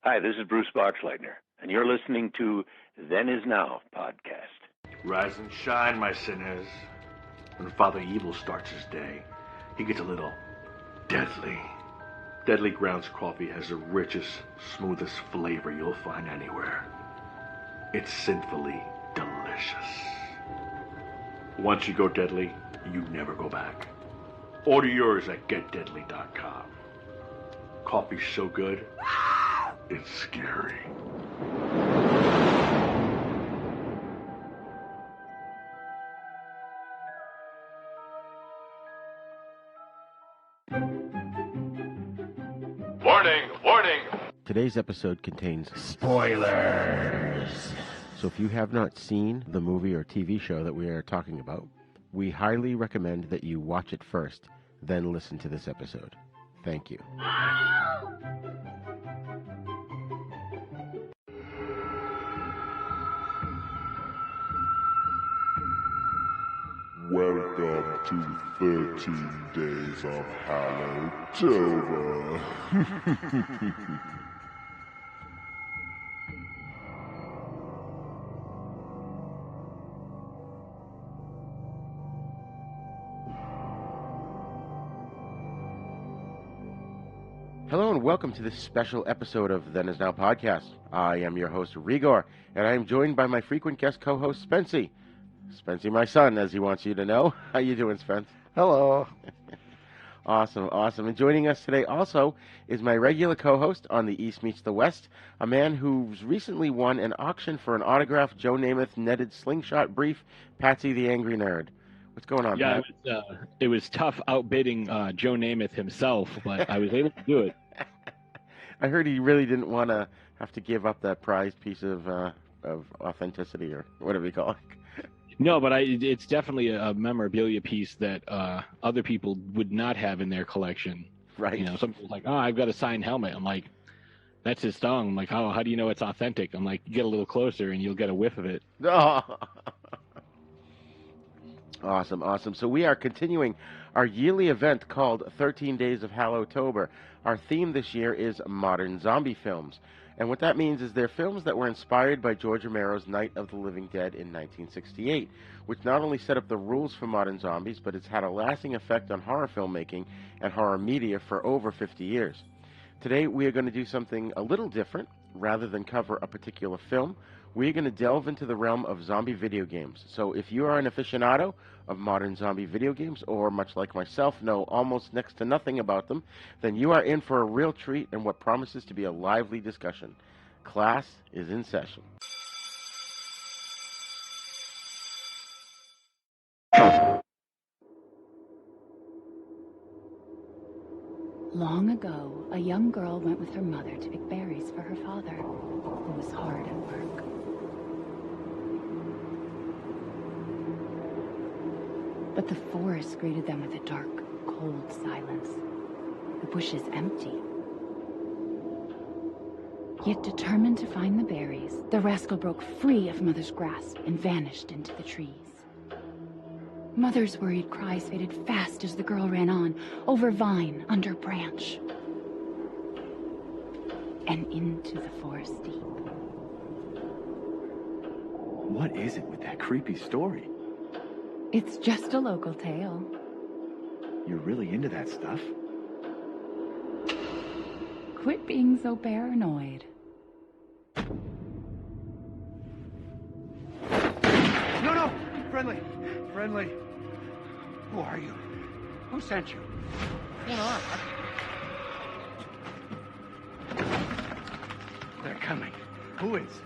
Hi, this is Bruce Boxleitner, and you're listening to Then Is Now podcast. Rise and shine, my sinners. When Father Evil starts his day, he gets a little deadly. Deadly Grounds coffee has the richest, smoothest flavor you'll find anywhere. It's sinfully delicious. Once you go deadly, you never go back. Order yours at getdeadly.com. Coffee's so good, it's scary. Warning! Warning! Today's episode contains Spoilers! So if you have not seen the movie or TV show that we are talking about, we highly recommend that you watch it first, then listen to this episode. Thank you. Welcome to 13 Days of Hallowtober. Hello and welcome to this special episode of Then Is Now podcast. I am your host, Re-Gor, and I am joined by my frequent guest co-host, Spency. Spency, my son, as he wants you to know. How you doing, Spence? Hello. Awesome. And joining us today also is my regular co-host on the East Meets the West, a man who's recently won an auction for an autographed Joe Namath netted slingshot brief, Patsy the Angry Nerd. What's going on, Pat? It was tough outbidding Joe Namath himself, but I was able to do it. I heard he really didn't want to have to give up that prized piece of authenticity, or whatever you call it. No, but it's definitely a memorabilia piece that other people would not have in their collection. Right. You know, some people's like, oh, I've got a signed helmet. I'm like, that's his song. I'm like, how do you know it's authentic? I'm like, you get a little closer and you'll get a whiff of it. Oh. Awesome. So we are continuing our yearly event called 13 Days of Hallowtober. Our theme this year is modern zombie films. And what that means is they're films that were inspired by George Romero's Night of the Living Dead in 1968, which not only set up the rules for modern zombies, but it's had a lasting effect on horror filmmaking and horror media for over 50 years. Today we are going to do something a little different. Rather than cover a particular film, we're going to delve into the realm of zombie video games. So if you are an aficionado of modern zombie video games, or much like myself, know almost next to nothing about them, then you are in for a real treat and what promises to be a lively discussion. Class is in session. Long ago, a young girl went with her mother to pick berries for her father, who was hard at work. But the forest greeted them with a dark, cold silence. The bushes empty. Yet determined to find the berries, the rascal broke free of Mother's grasp and vanished into the trees. Mother's worried cries faded fast as the girl ran on, over vine, under branch, and into the forest deep. What is it with that creepy story? It's just a local tale. You're really into that stuff? Quit being so paranoid. No! Friendly. Who are you? Who sent you? What's going on? They're coming. Who is?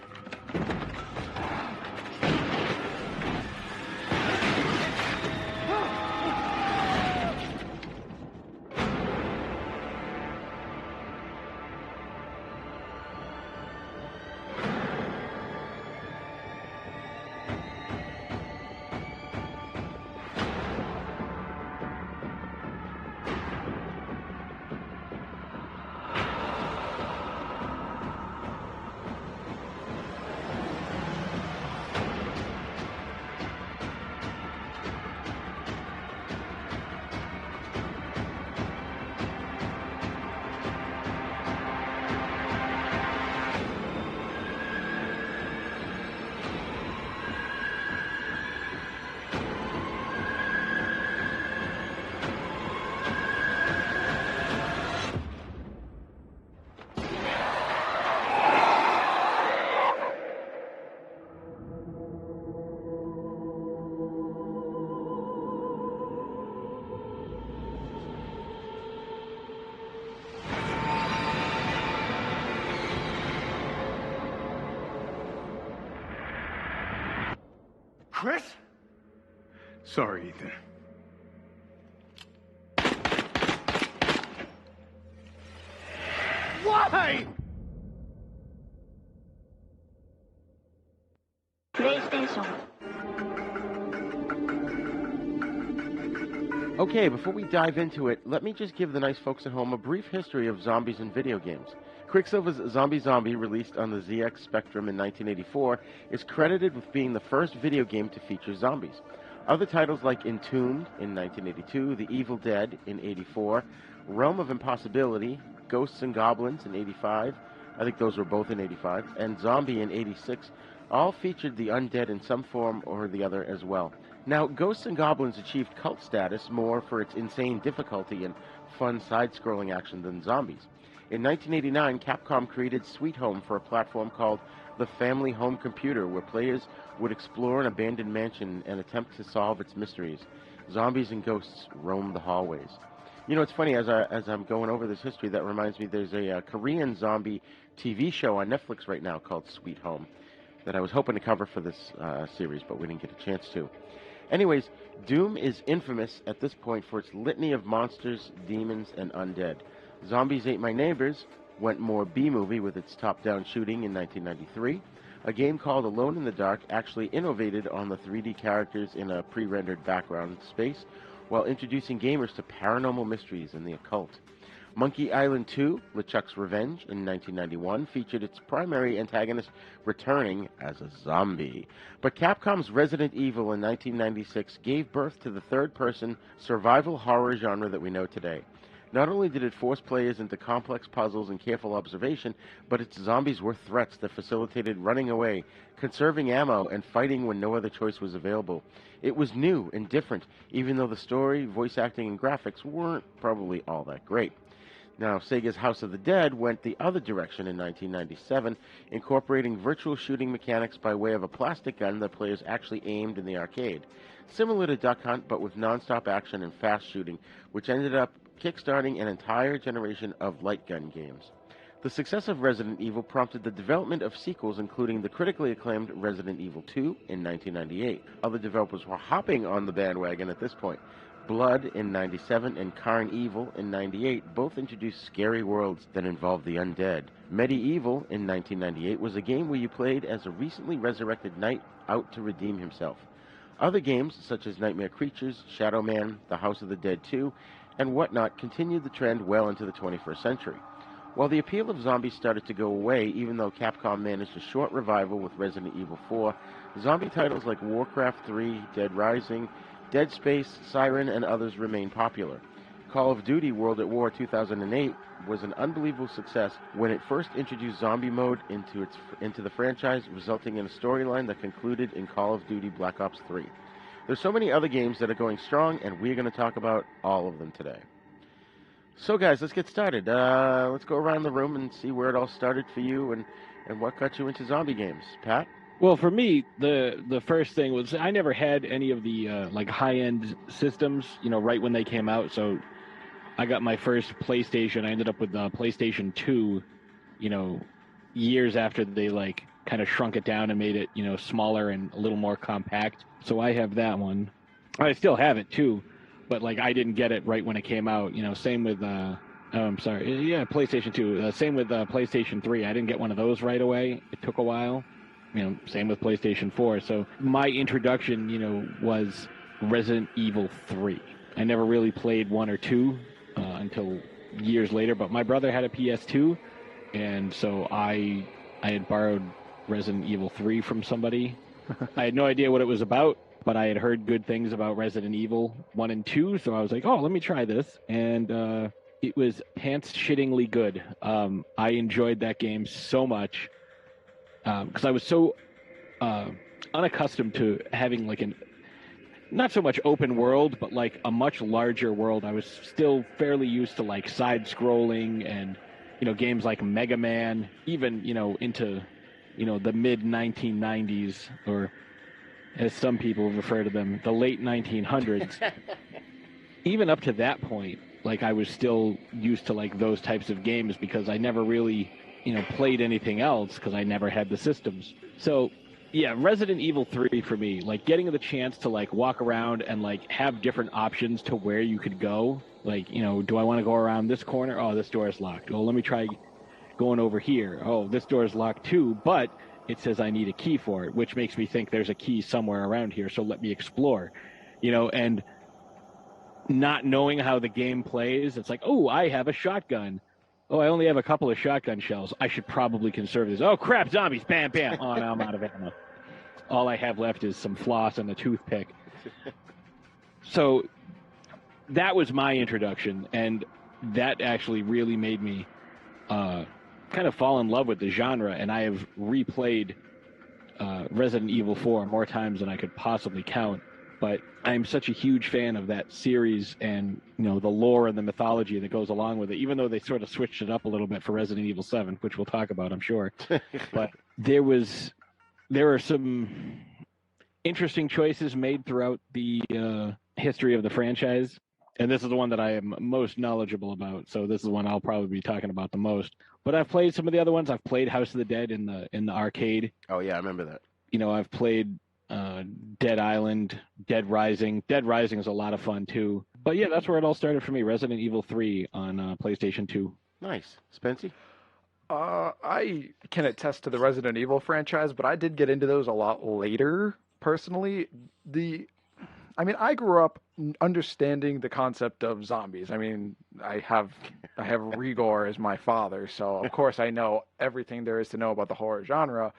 Chris? Sorry, Ethan. Why? Okay, before we dive into it, let me just give the nice folks at home a brief history of zombies in video games. Quicksilver's Zombie, released on the ZX Spectrum in 1984, is credited with being the first video game to feature zombies. Other titles like Entombed in 1982, The Evil Dead in 84, Realm of Impossibility, Ghosts and Goblins in 85, I think those were both in 85, and Zombie in 86, all featured the undead in some form or the other as well. Now, Ghosts and Goblins achieved cult status more for its insane difficulty and fun side-scrolling action than Zombies. In 1989, Capcom created Sweet Home for a platform called the Family Home Computer, where players would explore an abandoned mansion and attempt to solve its mysteries. Zombies and ghosts roam the hallways. You know, it's funny, as I'm going over this history, that reminds me there's a Korean zombie TV show on Netflix right now called Sweet Home that I was hoping to cover for this series, but we didn't get a chance to. Anyways, Doom is infamous at this point for its litany of monsters, demons, and undead. Zombies Ate My Neighbors went more B-movie with its top-down shooting in 1993. A game called Alone in the Dark actually innovated on the 3D characters in a pre-rendered background space while introducing gamers to paranormal mysteries and the occult. Monkey Island 2, LeChuck's Revenge, in 1991, featured its primary antagonist returning as a zombie. But Capcom's Resident Evil in 1996 gave birth to the third-person survival horror genre that we know today. Not only did it force players into complex puzzles and careful observation, but its zombies were threats that facilitated running away, conserving ammo, and fighting when no other choice was available. It was new and different, even though the story, voice acting, and graphics weren't probably all that great. Now, Sega's House of the Dead went the other direction in 1997, incorporating virtual shooting mechanics by way of a plastic gun that players actually aimed in the arcade. Similar to Duck Hunt, but with non-stop action and fast shooting, which ended up kickstarting an entire generation of light gun games. The success of Resident Evil prompted the development of sequels, including the critically acclaimed Resident Evil 2 in 1998. Other developers were hopping on the bandwagon at this point. Blood in 97 and Carn Evil in 98 both introduced scary worlds that involved the undead. Medieval in 1998 was a game where you played as a recently resurrected knight out to redeem himself. Other games, such as Nightmare Creatures, Shadow Man, The House of the Dead 2, and whatnot, continued the trend well into the 21st century. While the appeal of zombies started to go away, even though Capcom managed a short revival with Resident Evil 4, zombie titles like Warcraft 3, Dead Rising, Dead Space, Siren, and others remain popular. Call of Duty World at War 2008 was an unbelievable success when it first introduced zombie mode into the franchise, resulting in a storyline that concluded in Call of Duty Black Ops 3. There's so many other games that are going strong, and we're going to talk about all of them today. So guys, let's get started. Let's go around the room and see where it all started for you and what got you into zombie games. Pat? Well, for me, the first thing was I never had any of the like high-end systems, you know, right when they came out. So I got my first PlayStation. I ended up with the PlayStation 2, you know, years after they like kind of shrunk it down and made it, you know, smaller and a little more compact. So I have that one. I still have it too, but like I didn't get it right when it came out. You know, same with PlayStation 2. Same with PlayStation 3. I didn't get one of those right away. It took a while. You know, same with PlayStation 4. So my introduction, you know, was Resident Evil 3. I never really played 1 or 2 until years later, but my brother had a PS2, and so I had borrowed Resident Evil 3 from somebody. I had no idea what it was about, but I had heard good things about Resident Evil 1 and 2, so I was like, oh, let me try this, and it was pants-shittingly good. I enjoyed that game so much. Because I was so unaccustomed to having like not so much open world, but like a much larger world. I was still fairly used to like side-scrolling and, you know, games like Mega Man, even, you know, into, you know, the mid-1990s, or as some people refer to them, the late 1900s. Even up to that point, like I was still used to like those types of games because I never really, you know, played anything else because I never had the systems. So Yeah, Resident Evil 3 for me, like getting the chance to like walk around and like have different options to where you could go. Like, do I want to go around this corner? Oh, this door is locked. Well, let me try going over here. Oh, this door is locked too, but it says I need a key for it, which makes me think there's a key somewhere around here, so let me explore. And not knowing how the game plays, it's like, oh, I have a shotgun. Oh, I only have a couple of shotgun shells. I should probably conserve this. Oh, crap, zombies. Bam, bam. Oh, now I'm out of ammo. All I have left is some floss and a toothpick. So that was my introduction, and that actually really made me kind of fall in love with the genre, and I have replayed Resident Evil 4 more times than I could possibly count. But I'm such a huge fan of that series and, the lore and the mythology that goes along with it, even though they sort of switched it up a little bit for Resident Evil 7, which we'll talk about, I'm sure. But there are some interesting choices made throughout the history of the franchise. And this is the one that I am most knowledgeable about. So this is one I'll probably be talking about the most. But I've played some of the other ones. I've played House of the Dead in the arcade. Oh, yeah, I remember that. I've played Dead Island, Dead Rising. Dead Rising is a lot of fun, too. But yeah, that's where it all started for me. Resident Evil 3 on PlayStation 2. Nice. Spency? I can attest to the Resident Evil franchise, but I did get into those a lot later, personally. I grew up understanding the concept of zombies. I have Re-Gor as my father, so of course I know everything there is to know about the horror genre.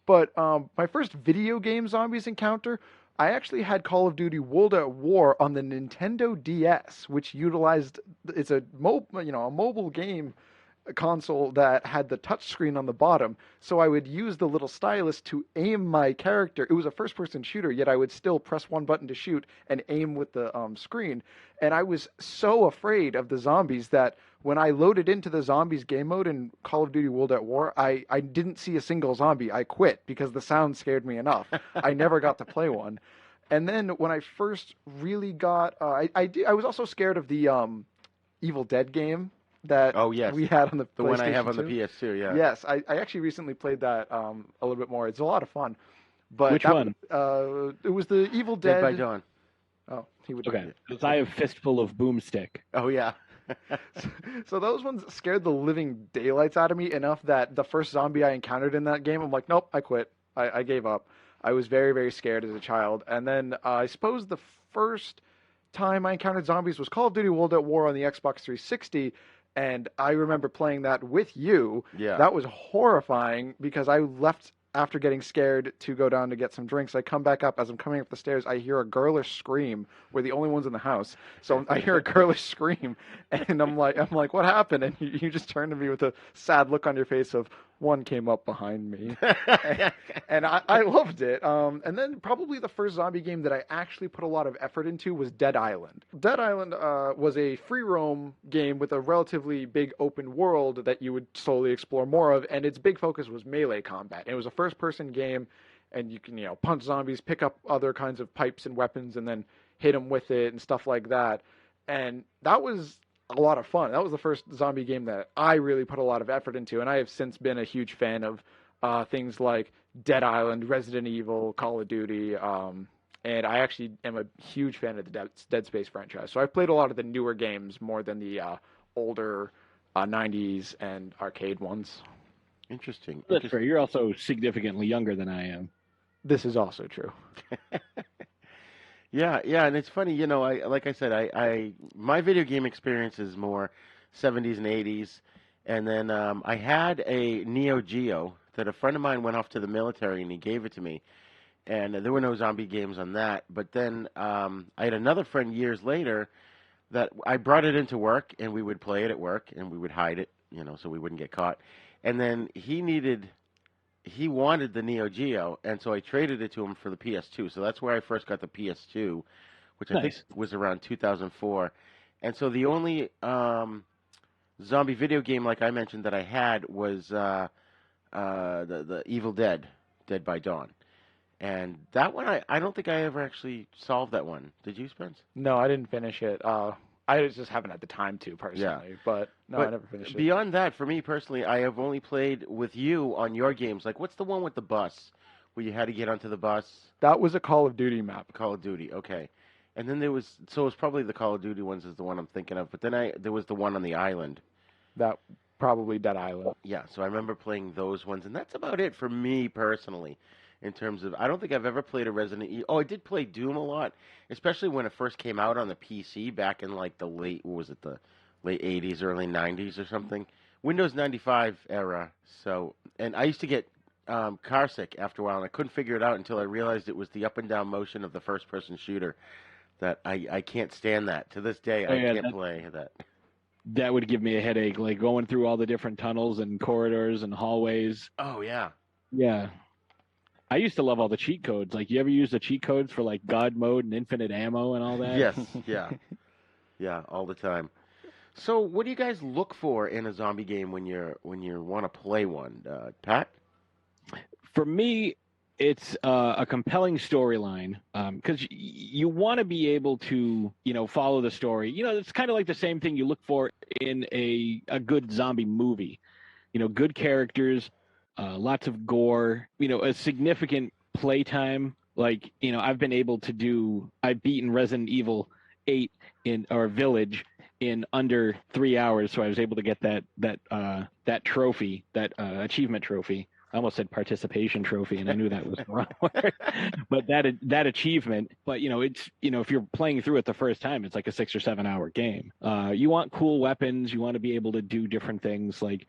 But my first video game zombies encounter, I actually had Call of Duty World at War on the Nintendo DS, which utilized a mobile game console that had the touchscreen on the bottom, so I would use the little stylus to aim my character. It was a first-person shooter, yet I would still press one button to shoot and aim with the screen. And I was so afraid of the zombies that when I loaded into the zombies game mode in Call of Duty World at War, I didn't see a single zombie. I quit because the sound scared me enough. I never got to play one. And then when I first really got, I was also scared of the Evil Dead game that we had on the PlayStation one I have on 2. the PS2, yeah. Yes, I actually recently played that a little bit more. It's a lot of fun. But which one? It was the Evil Dead. Dead by Dawn. Oh, he would. Okay, because I have Fistful of Boomstick. Oh, yeah. So those ones scared the living daylights out of me enough that the first zombie I encountered in that game, I'm like, nope, I quit. I gave up. I was very, very scared as a child. And then I suppose the first time I encountered zombies was Call of Duty World at War on the Xbox 360. And I remember playing that with you. Yeah. That was horrifying because I left after getting scared to go down to get some drinks. I come back up. As I'm coming up the stairs, I hear a girlish scream. We're the only ones in the house. So I hear a girlish scream. And I'm like, what happened? And you just turned to me with a sad look on your face of, one came up behind me. and I loved it. And then probably the first zombie game that I actually put a lot of effort into was Dead Island. Dead Island was a free roam game with a relatively big open world that you would slowly explore more of. And its big focus was melee combat. And it was a first-person game, and you can punch zombies, pick up other kinds of pipes and weapons, and then hit them with it and stuff like that. And that was a lot of fun. That was the first zombie game that I really put a lot of effort into, and I have since been a huge fan of things like Dead Island, Resident Evil, Call of Duty, and I actually am a huge fan of the Dead Space franchise. So I've played a lot of the newer games more than the older 90s and arcade ones. Interesting. That's fair. You're also significantly younger than I am. This is also true. Yeah, and it's funny, like I said, my video game experience is more 70s and 80s, and then I had a Neo Geo that a friend of mine went off to the military and he gave it to me, and there were no zombie games on that, but then I had another friend years later that I brought it into work, and we would play it at work, and we would hide it, so we wouldn't get caught, and then he wanted the Neo Geo, and so I traded it to him for the PS2. So that's where I first got the PS2, which I think was around 2004. And so the only zombie video game, like I mentioned, that I had was the Evil Dead, Dead by Dawn. And that one, I don't think I ever actually solved that one. Did you, Spence? No, I didn't finish it. I just haven't had the time to, personally. Yeah. But I never finished it. Beyond that, for me personally, I have only played with you on your games. Like, what's the one with the bus where you had to get onto the bus? That was a Call of Duty map. Call of Duty, okay. And then there was, so it was probably the Call of Duty ones is the one I'm thinking of. But then there was the one on the island. That probably Dead Island. Yeah, so I remember playing those ones, and that's about it for me personally. In terms of, I don't think I've ever played a Resident Evil. Oh, I did play Doom a lot, especially when it first came out on the PC back in like the late 80s, early 90s or something. Windows 95 era. So, and I used to get car sick after a while, and I couldn't figure it out until I realized it was the up and down motion of the first-person shooter. That I can't stand that. To this day, I can't play that. That would give me a headache, like going through all the different tunnels and corridors and hallways. Oh, yeah. Yeah. I used to love all the cheat codes. Like, you ever use the cheat codes for, like, God mode and infinite ammo and all that? Yes, yeah. Yeah, all the time. So, what do you guys look for in a zombie game when you want to play one? Pat? For me, it's a compelling storyline because you want to be able to, follow the story. It's kind of like the same thing you look for in a good zombie movie. Good characters, lots of gore, a significant playtime. Like, I've beaten Resident Evil 8 or Village in under 3 hours. So I was able to get that trophy, that achievement trophy. I almost said participation trophy, and I knew that was the wrong word. But that achievement, but it's if you're playing through it the first time, it's like a 6 or 7 hour game. You want cool weapons, you want to be able to do different things. Like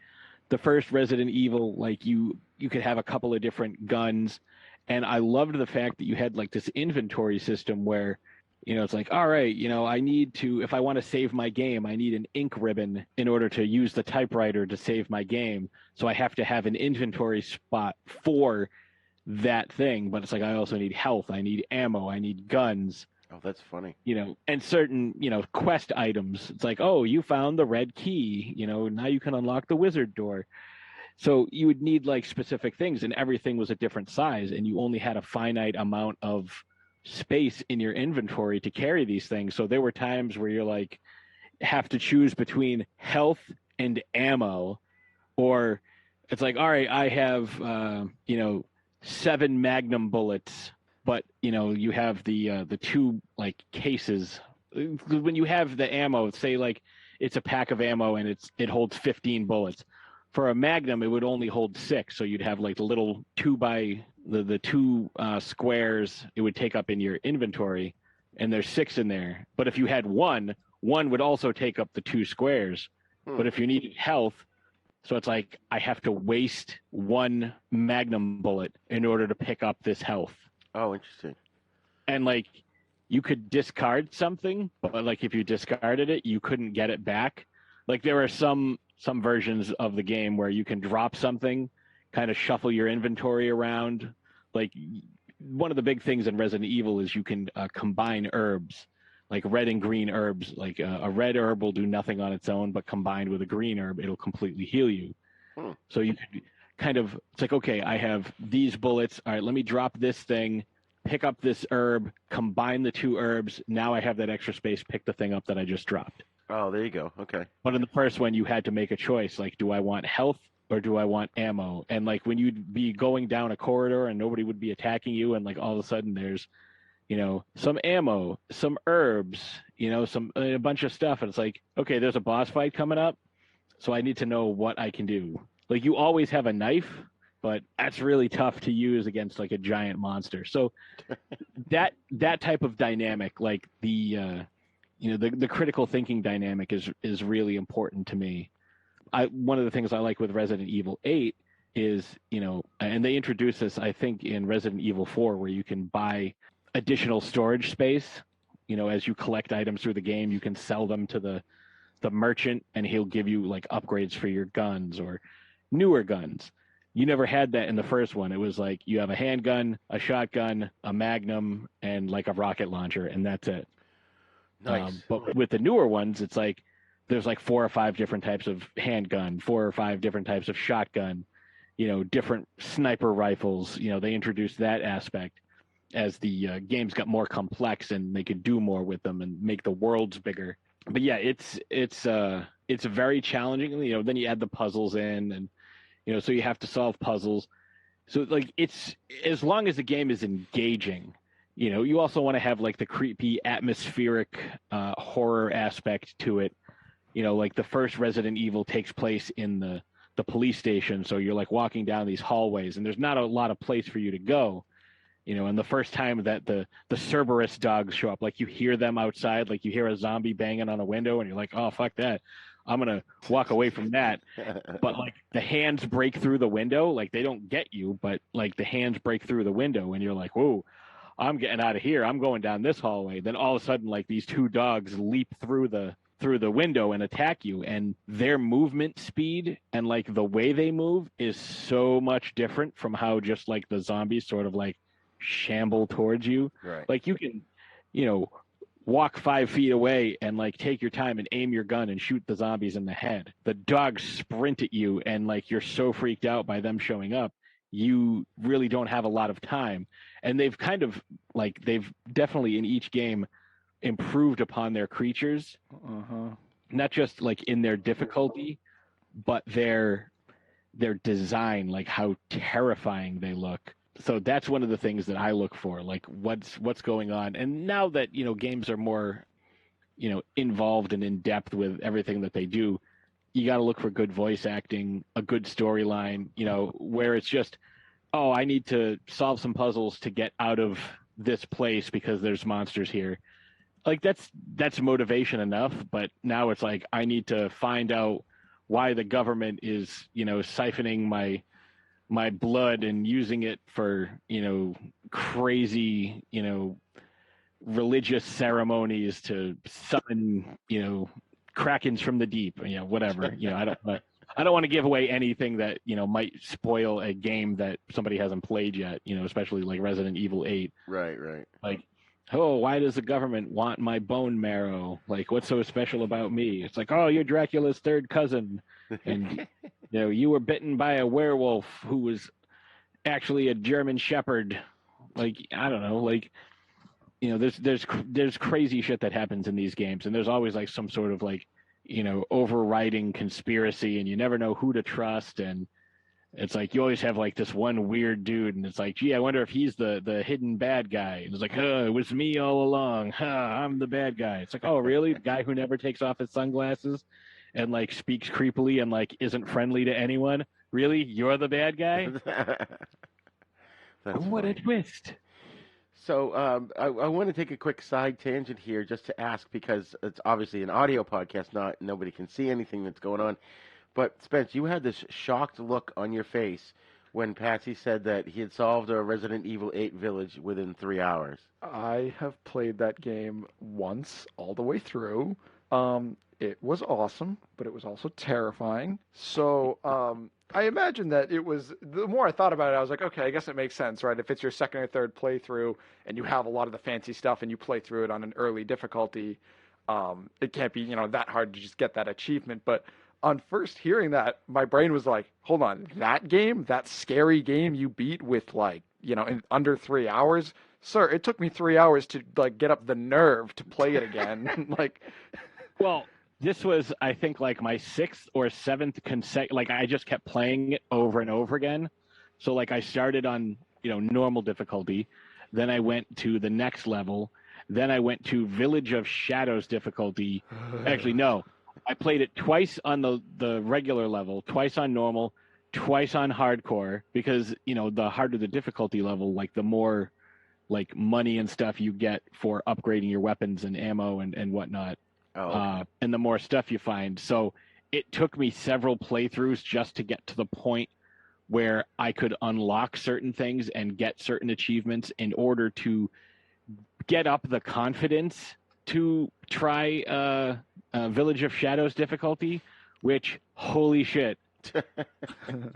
the first Resident Evil, like you could have a couple of different guns, and I loved the fact that you had like this inventory system where it's like, all right, I need to, if I want to save my game, I need an ink ribbon in order to use the typewriter to save my game. So I have to have an inventory spot for that thing. But it's like, I also need health. I need ammo. I need guns. Oh, that's funny. And certain, quest items. It's like, oh, you found the red key. Now you can unlock the wizard door. So you would need like specific things, and everything was a different size, and you only had a finite amount of space in your inventory to carry these things. So there were times where you're like, have to choose between health and ammo, or it's like, all right, I have 7 Magnum bullets, but you have the 2 like cases. When you have the ammo, say like it's a pack of ammo and it holds 15 bullets. For a Magnum, it would only hold 6, so you'd have like the little 2 by the 2 squares it would take up in your inventory, and there's 6 in there. But if you had one would also take up the 2 squares. But if you needed health, so it's like I have to waste 1 Magnum bullet in order to pick up this health. Oh, interesting. And like you could discard something, but like if you discarded it, you couldn't get it back. Like there are some versions of the game where you can drop something, kind of shuffle your inventory around. Like one of the big things in Resident Evil is you can combine herbs, like red and green herbs. Like a red herb will do nothing on its own, but combined with a green herb, it'll completely heal you. So you could it's like, okay, I have these bullets. All right, let me drop this thing, pick up this herb, combine the 2 herbs. Now I have that extra space, pick the thing up that I just dropped. Oh, there you go. Okay. But in the first one, you had to make a choice. Like, do I want health or do I want ammo? And like when you'd be going down a corridor and nobody would be attacking you, and like all of a sudden there's, some ammo, some herbs, a bunch of stuff. And it's like, okay, there's a boss fight coming up, so I need to know what I can do. Like you always have a knife, but that's really tough to use against like a giant monster. So that type of dynamic, like the critical thinking dynamic is really important to me. One of the things I like with Resident Evil 8 is, and they introduced this, I think, in Resident Evil 4, where you can buy additional storage space. As you collect items through the game, you can sell them to the merchant, and he'll give you like upgrades for your guns or newer guns. You never had that in the first one. It was like you have a handgun, a shotgun, a Magnum, and like a rocket launcher, and that's it. Nice. But with the newer ones, it's like there's like 4 or 5 different types of handgun, 4 or 5 different types of shotgun, different sniper rifles. They introduced that aspect as the games got more complex and they could do more with them and make the worlds bigger. But yeah, it's very challenging. Then you add the puzzles in, and so you have to solve puzzles. So like it's as long as the game is engaging, you know, you also want to have like the creepy atmospheric horror aspect to it. You know, like the first Resident Evil takes place in the police station, so you're like walking down these hallways and there's not a lot of place for you to go. You know, and the first time that the Cerberus dogs show up, like you hear them outside, like you hear a zombie banging on a window and you're like, oh, fuck that. I'm going to walk away from that. But like the hands break through the window, like they don't get you, but like the hands break through the window and you're like, whoa, I'm getting out of here. I'm going down this hallway. Then all of a sudden, like these two dogs leap through the window and attack you, and their movement speed and like the way they move is so much different from how just like the zombies sort of like shamble towards you. Right. Like you can, you know, walk 5 feet away and like take your time and aim your gun and shoot the zombies in the head. The dogs sprint at you and like you're so freaked out by them showing up, you really don't have a lot of time. And they've kind of like, they've definitely in each game improved upon their creatures, not just like in their difficulty, but their design, like how terrifying they look. So that's one of the things that I look for, like what's going on. And now that, you know, games are more, you know, involved and in depth with everything that they do, you got to look for good voice acting, a good storyline, you know, where it's just, oh, I need to solve some puzzles to get out of this place because there's monsters here. Like that's motivation enough, but now it's like I need to find out why the government is, you know, siphoning my blood and using it for, you know, crazy, you know, religious ceremonies to summon, you know, krakens from the deep, you know, whatever. You know, I don't want to give away anything that, you know, might spoil a game that somebody hasn't played yet, you know, especially like Resident Evil 8. Right. Like, oh, why does the government want my bone marrow? Like, what's so special about me? It's like, oh, you're Dracula's third cousin. And, you know, you were bitten by a werewolf who was actually a German shepherd. Like, I don't know, like, you know, there's crazy shit that happens in these games. And there's always like some sort of like, you know, overriding conspiracy and you never know who to trust. And it's like you always have like this one weird dude and it's like, gee, I wonder if he's the hidden bad guy. And it's like, oh, it was me all along. I'm the bad guy. It's like, oh, really? The guy who never takes off his sunglasses and like speaks creepily and like isn't friendly to anyone? Really? You're the bad guy? What a twist. So I want to take a quick side tangent here just to ask, because it's obviously an audio podcast, nobody can see anything that's going on. But Spence, you had this shocked look on your face when Patsy said that he had solved a Resident Evil 8 village within 3 hours. I have played that game once all the way through. It was awesome, but it was also terrifying. So I imagine that it was, the more I thought about it, I was like, okay, I guess it makes sense, right? If it's your second or third playthrough and you have a lot of the fancy stuff and you play through it on an early difficulty, it can't be, you know, that hard to just get that achievement. But on first hearing that, my brain was like, hold on, that game, that scary game you beat with like, you know, in under 3 hours? Sir, it took me 3 hours to like get up the nerve to play it again. Like, well, this was, I think, like my 6th or 7th consecutive, like I just kept playing it over and over again. So like I started on, you know, normal difficulty. Then I went to the next level. Then I went to Village of Shadows difficulty. Actually, no. I played it twice on the regular level, twice on normal, twice on hardcore, because, you know, the harder the difficulty level, like the more like money and stuff you get for upgrading your weapons and ammo and whatnot. Oh, okay. And the more stuff you find. So it took me several playthroughs just to get to the point where I could unlock certain things and get certain achievements in order to get up the confidence to try Village of Shadows difficulty, which, holy shit,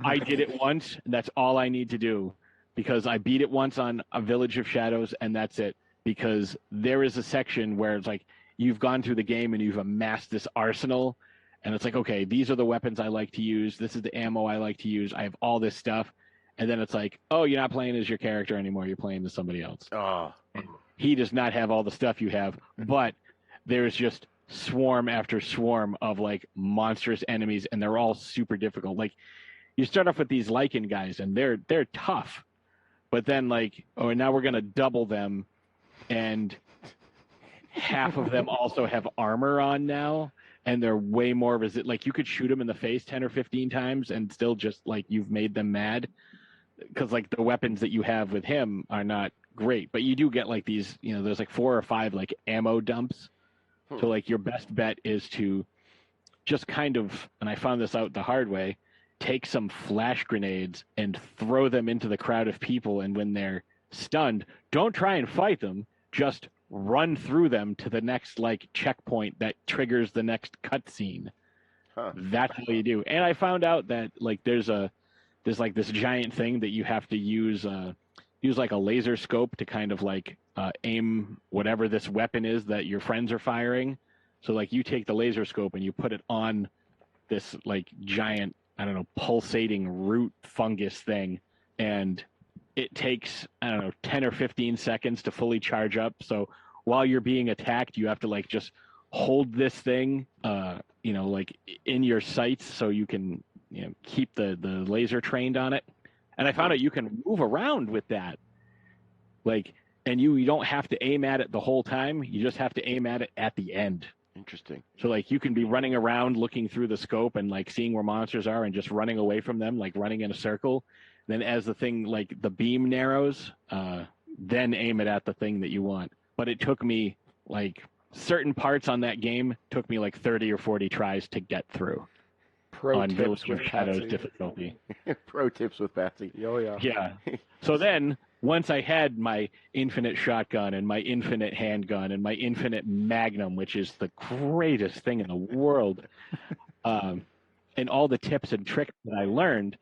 I did it once, and that's all I need to do, because I beat it once on a Village of Shadows, and that's it. Because there is a section where it's like, you've gone through the game and you've amassed this arsenal, and it's like, okay, these are the weapons I like to use, this is the ammo I like to use, I have all this stuff, and then it's like, oh, you're not playing as your character anymore, you're playing as somebody else. Oh. He does not have all the stuff you have, but there's just swarm after swarm of like monstrous enemies, and they're all super difficult. Like, you start off with these Lycan guys, and they're tough, but then like, oh, now we're gonna double them, and half of them also have armor on now, and they're way more resistant. Like you could shoot them in the face 10 or 15 times, and still just like you've made them mad, because like the weapons that you have with him are not great, but you do get like these, there's like 4 or 5 like ammo dumps. So like your best bet is to just kind of, and I found this out the hard way, take some flash grenades and throw them into the crowd of people, and when they're stunned, don't try and fight them, just run through them to the next like checkpoint that triggers the next cutscene. That's what you do. And I found out that like there's like this giant thing that you have to use like a laser scope to kind of like aim whatever this weapon is that your friends are firing. So like you take the laser scope and you put it on this like giant, I don't know, pulsating root fungus thing, and it takes, I don't know, 10 or 15 seconds to fully charge up. So while you're being attacked, you have to like just hold this thing like in your sights so you can keep the laser trained on it. And I found out you can move around with that. Like, and you don't have to aim at it the whole time. You just have to aim at it at the end. Interesting. So like you can be running around looking through the scope and like seeing where monsters are and just running away from them, like running in a circle. Then as the thing, like the beam narrows, then aim it at the thing that you want. But it took me like certain parts on that game took me like 30 or 40 tries to get through. Pro on tips Village with of Shadows Patsy. difficulty. Pro tips with Patsy. Oh, yeah. Yeah. So then, once I had my infinite shotgun and my infinite handgun and my infinite magnum, which is the greatest thing in the world, and all the tips and tricks that I learned,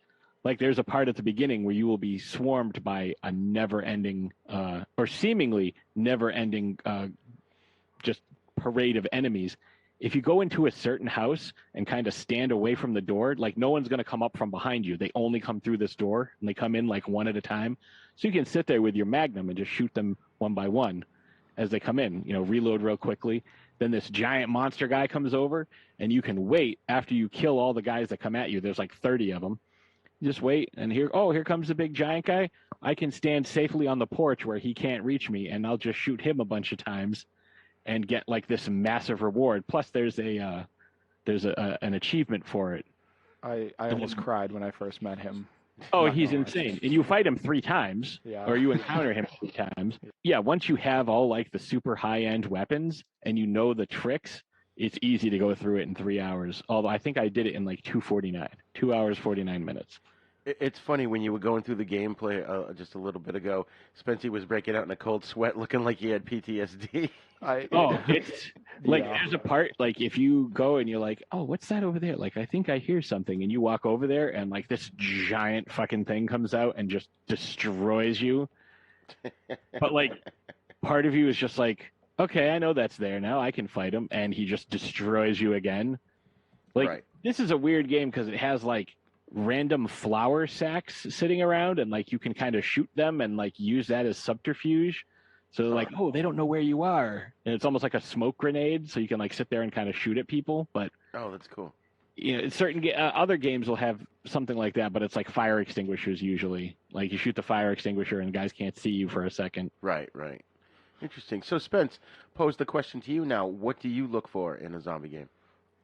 like there's a part at the beginning where you will be swarmed by a never-ending, or seemingly never-ending, just parade of enemies. If you go into a certain house and kind of stand away from the door, like no one's going to come up from behind you. They only come through this door, and they come in like one at a time. So you can sit there with your magnum and just shoot them one by one as they come in, reload real quickly. Then this giant monster guy comes over, and you can wait after you kill all the guys that come at you. There's like 30 of them. Just wait, and here comes the big giant guy. I can stand safely on the porch where he can't reach me, and I'll just shoot him a bunch of times and get like this massive reward. Plus, there's an achievement for it. I almost cried when I first met him. Oh, he's insane. And you fight him 3 times, Yeah. or you encounter him 3 times. Yeah, once you have all like the super high-end weapons and you know the tricks, it's easy to go through it in 3 hours. Although I think I did it in like 2 hours, 49 minutes. It's funny when you were going through the gameplay just a little bit ago, Spency was breaking out in a cold sweat looking like he had PTSD. It's like Yeah. there's a part like if you go and you're like, oh, what's that over there? Like I think I hear something, and you walk over there and like this giant fucking thing comes out and just destroys you. But like part of you is just like, okay, I know that's there now. I can fight him, and he just destroys you again. Like Right. This is a weird game because it has like random flour sacks sitting around, and like you can kind of shoot them and like use that as subterfuge. So they're like, oh, they don't know where you are, and it's almost like a smoke grenade. So you can like sit there and kind of shoot at people. But Oh, that's cool. certain other games will have something like that, but it's like fire extinguishers usually. Like you shoot the fire extinguisher and guys can't see you for a second. Right. Interesting. So, Spence, pose the question to you now. What do you look for in a zombie game?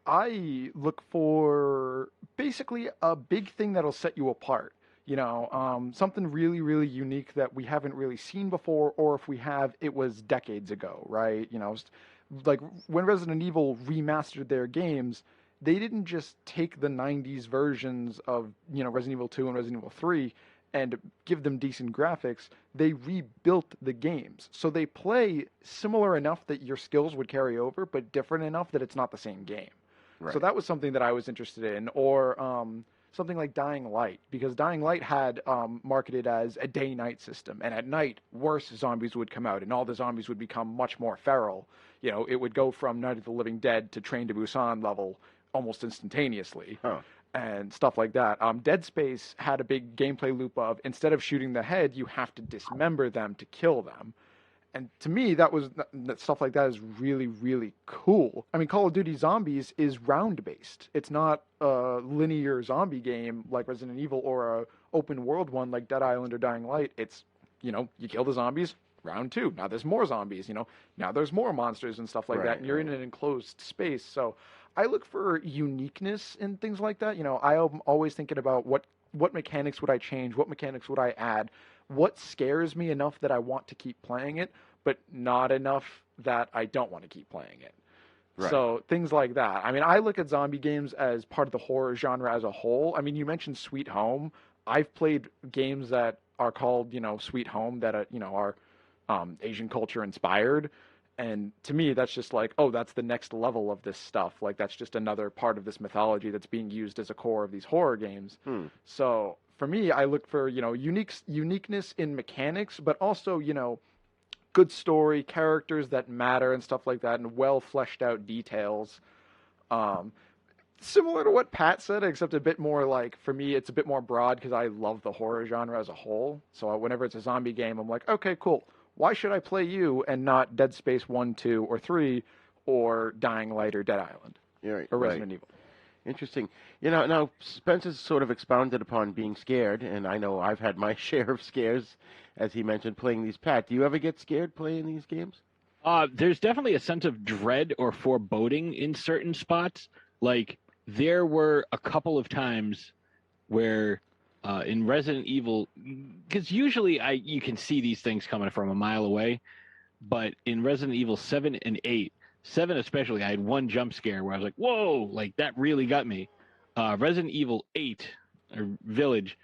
I look for basically a big thing that'll set you apart. Something really, really unique that we haven't really seen before, or if we have, it was decades ago, right? Like when Resident Evil remastered their games, they didn't just take the 90s versions of, Resident Evil 2 and Resident Evil 3 and give them decent graphics. They rebuilt the games. So they play similar enough that your skills would carry over, but different enough that it's not the same game. Right. So that was something that I was interested in. Or something like Dying Light, because Dying Light had marketed as a day-night system, and at night, worse zombies would come out, and all the zombies would become much more feral. It would go from Night of the Living Dead to Train to Busan level almost instantaneously, and stuff like that. Dead Space had a big gameplay loop of, instead of shooting the head, you have to dismember them to kill them. And to me, that stuff like that is really, really cool. I mean, Call of Duty Zombies is round-based. It's not a linear zombie game like Resident Evil or a open-world one like Dead Island or Dying Light. It's, you kill the zombies, round 2. Now there's more zombies, Now there's more monsters and stuff like that, and you're in an enclosed space. So I look for uniqueness in things like that. I am always thinking about what mechanics would I change, what mechanics would I add, what scares me enough that I want to keep playing it, but not enough that I don't want to keep playing it. Right. So things like that. I mean, I look at zombie games as part of the horror genre as a whole. I mean, you mentioned Sweet Home. I've played games that are called, Sweet Home that are Asian culture inspired. And to me, that's just like, oh, that's the next level of this stuff. Like, that's just another part of this mythology that's being used as a core of these horror games. So for me, I look for, uniqueness in mechanics, but also, good story, characters that matter and stuff like that, and well fleshed out details. Similar to what Pat said, except a bit more like, for me, it's a bit more broad because I love the horror genre as a whole. So whenever it's a zombie game, I'm like, okay, cool. Why should I play you and not Dead Space 1, 2, or 3, or Dying Light or Dead Island, or Resident Evil? Interesting. Now Spencer's sort of expounded upon being scared, and I know I've had my share of scares, as he mentioned, playing these. Pat, do you ever get scared playing these games? There's definitely a sense of dread or foreboding in certain spots. Like, there were a couple of times where in Resident Evil, because usually you can see these things coming from a mile away, but in Resident Evil 7 and 8, 7 especially, I had one jump scare where I was like, whoa, like that really got me. Resident Evil 8, or Village,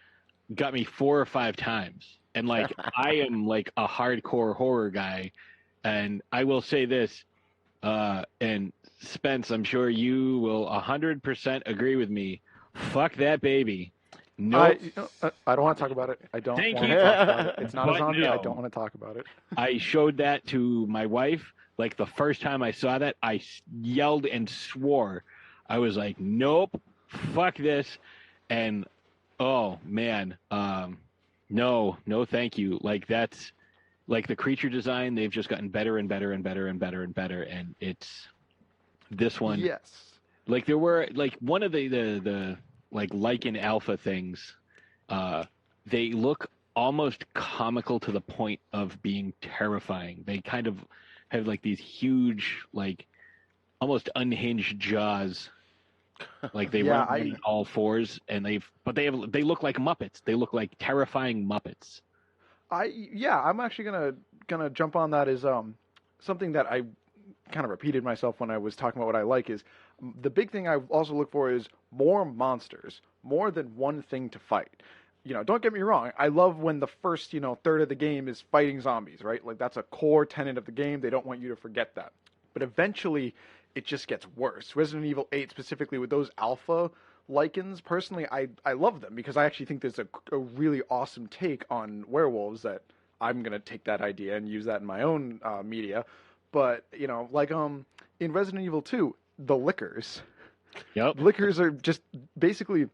got me 4 or 5 times. And like, I am like a hardcore horror guy. And I will say this, and Spence, I'm sure you will 100% agree with me. Fuck that baby. No, I don't want to talk about it. I don't want to talk about it. It's not a zombie. No. I don't want to talk about it. I showed that to my wife. Like, the first time I saw that, I yelled and swore. I was like, nope, fuck this. And, oh, man, no, thank you. Like, that's, like, the creature design, they've just gotten better and better and better and better and better. And it's this one. Yes. Like, there were, like, one of the like Lycan Alpha things, they look almost comical to the point of being terrifying. They kind of have like these huge, like almost unhinged jaws. Like they run on all fours, and they look like Muppets. They look like terrifying Muppets. I'm actually gonna jump on that as something that I kind of repeated myself when I was talking about what I like is the big thing I also look for is more monsters, more than one thing to fight. Don't get me wrong. I love when the first, third of the game is fighting zombies, right? Like that's a core tenet of the game. They don't want you to forget that. But eventually it just gets worse. Resident Evil 8 specifically with those alpha Lycans, personally, I love them because I actually think there's a really awesome take on werewolves that I'm going to take that idea and use that in my own media. But, like in Resident Evil 2, the Lickers. Yep. Lickers are just basically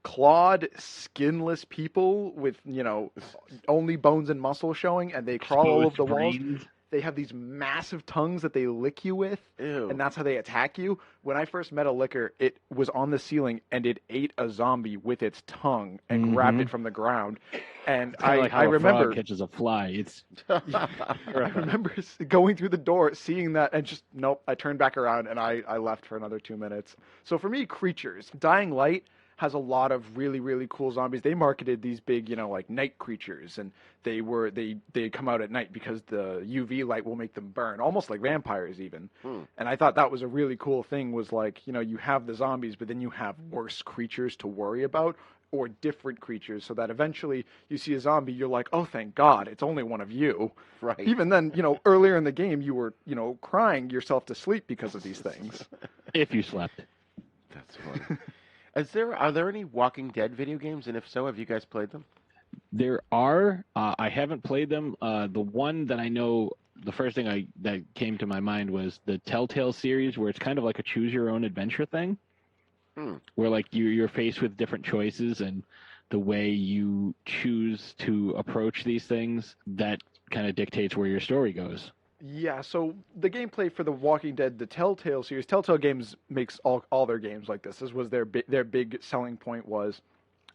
clawed, skinless people with, only bones and muscle showing, and they crawl all over the walls. They have these massive tongues that they lick you with, and that's how they attack you. When I first met a Licker, it was on the ceiling, and it ate a zombie with its tongue and grabbed it from the ground. And I remember a frog catches a fly. It's I remember going through the door, seeing that, and just nope. I turned back around and I left for another 2 minutes. So for me, creatures. Dying Light has a lot of really, really cool zombies. They marketed these big, like night creatures, and they come out at night because the UV light will make them burn, almost like vampires even. And I thought that was a really cool thing. Was like, you have the zombies, but then you have worse creatures to worry about, or different creatures, so that eventually you see a zombie, you're like, oh, thank God, it's only one of you. Right. Even then, earlier in the game, you were, crying yourself to sleep because of these things. If you slept. That's funny. Are there any Walking Dead video games, and if so, have you guys played them? There are. I haven't played them. The one that I know, the first thing that came to my mind was the Telltale series, where it's kind of like a choose your own adventure thing. Where like you're faced with different choices, and the way you choose to approach these things, that kind of dictates where your story goes. Yeah, so the gameplay for the Walking Dead, the Telltale series, Telltale Games makes all their games like this. This was their big selling point was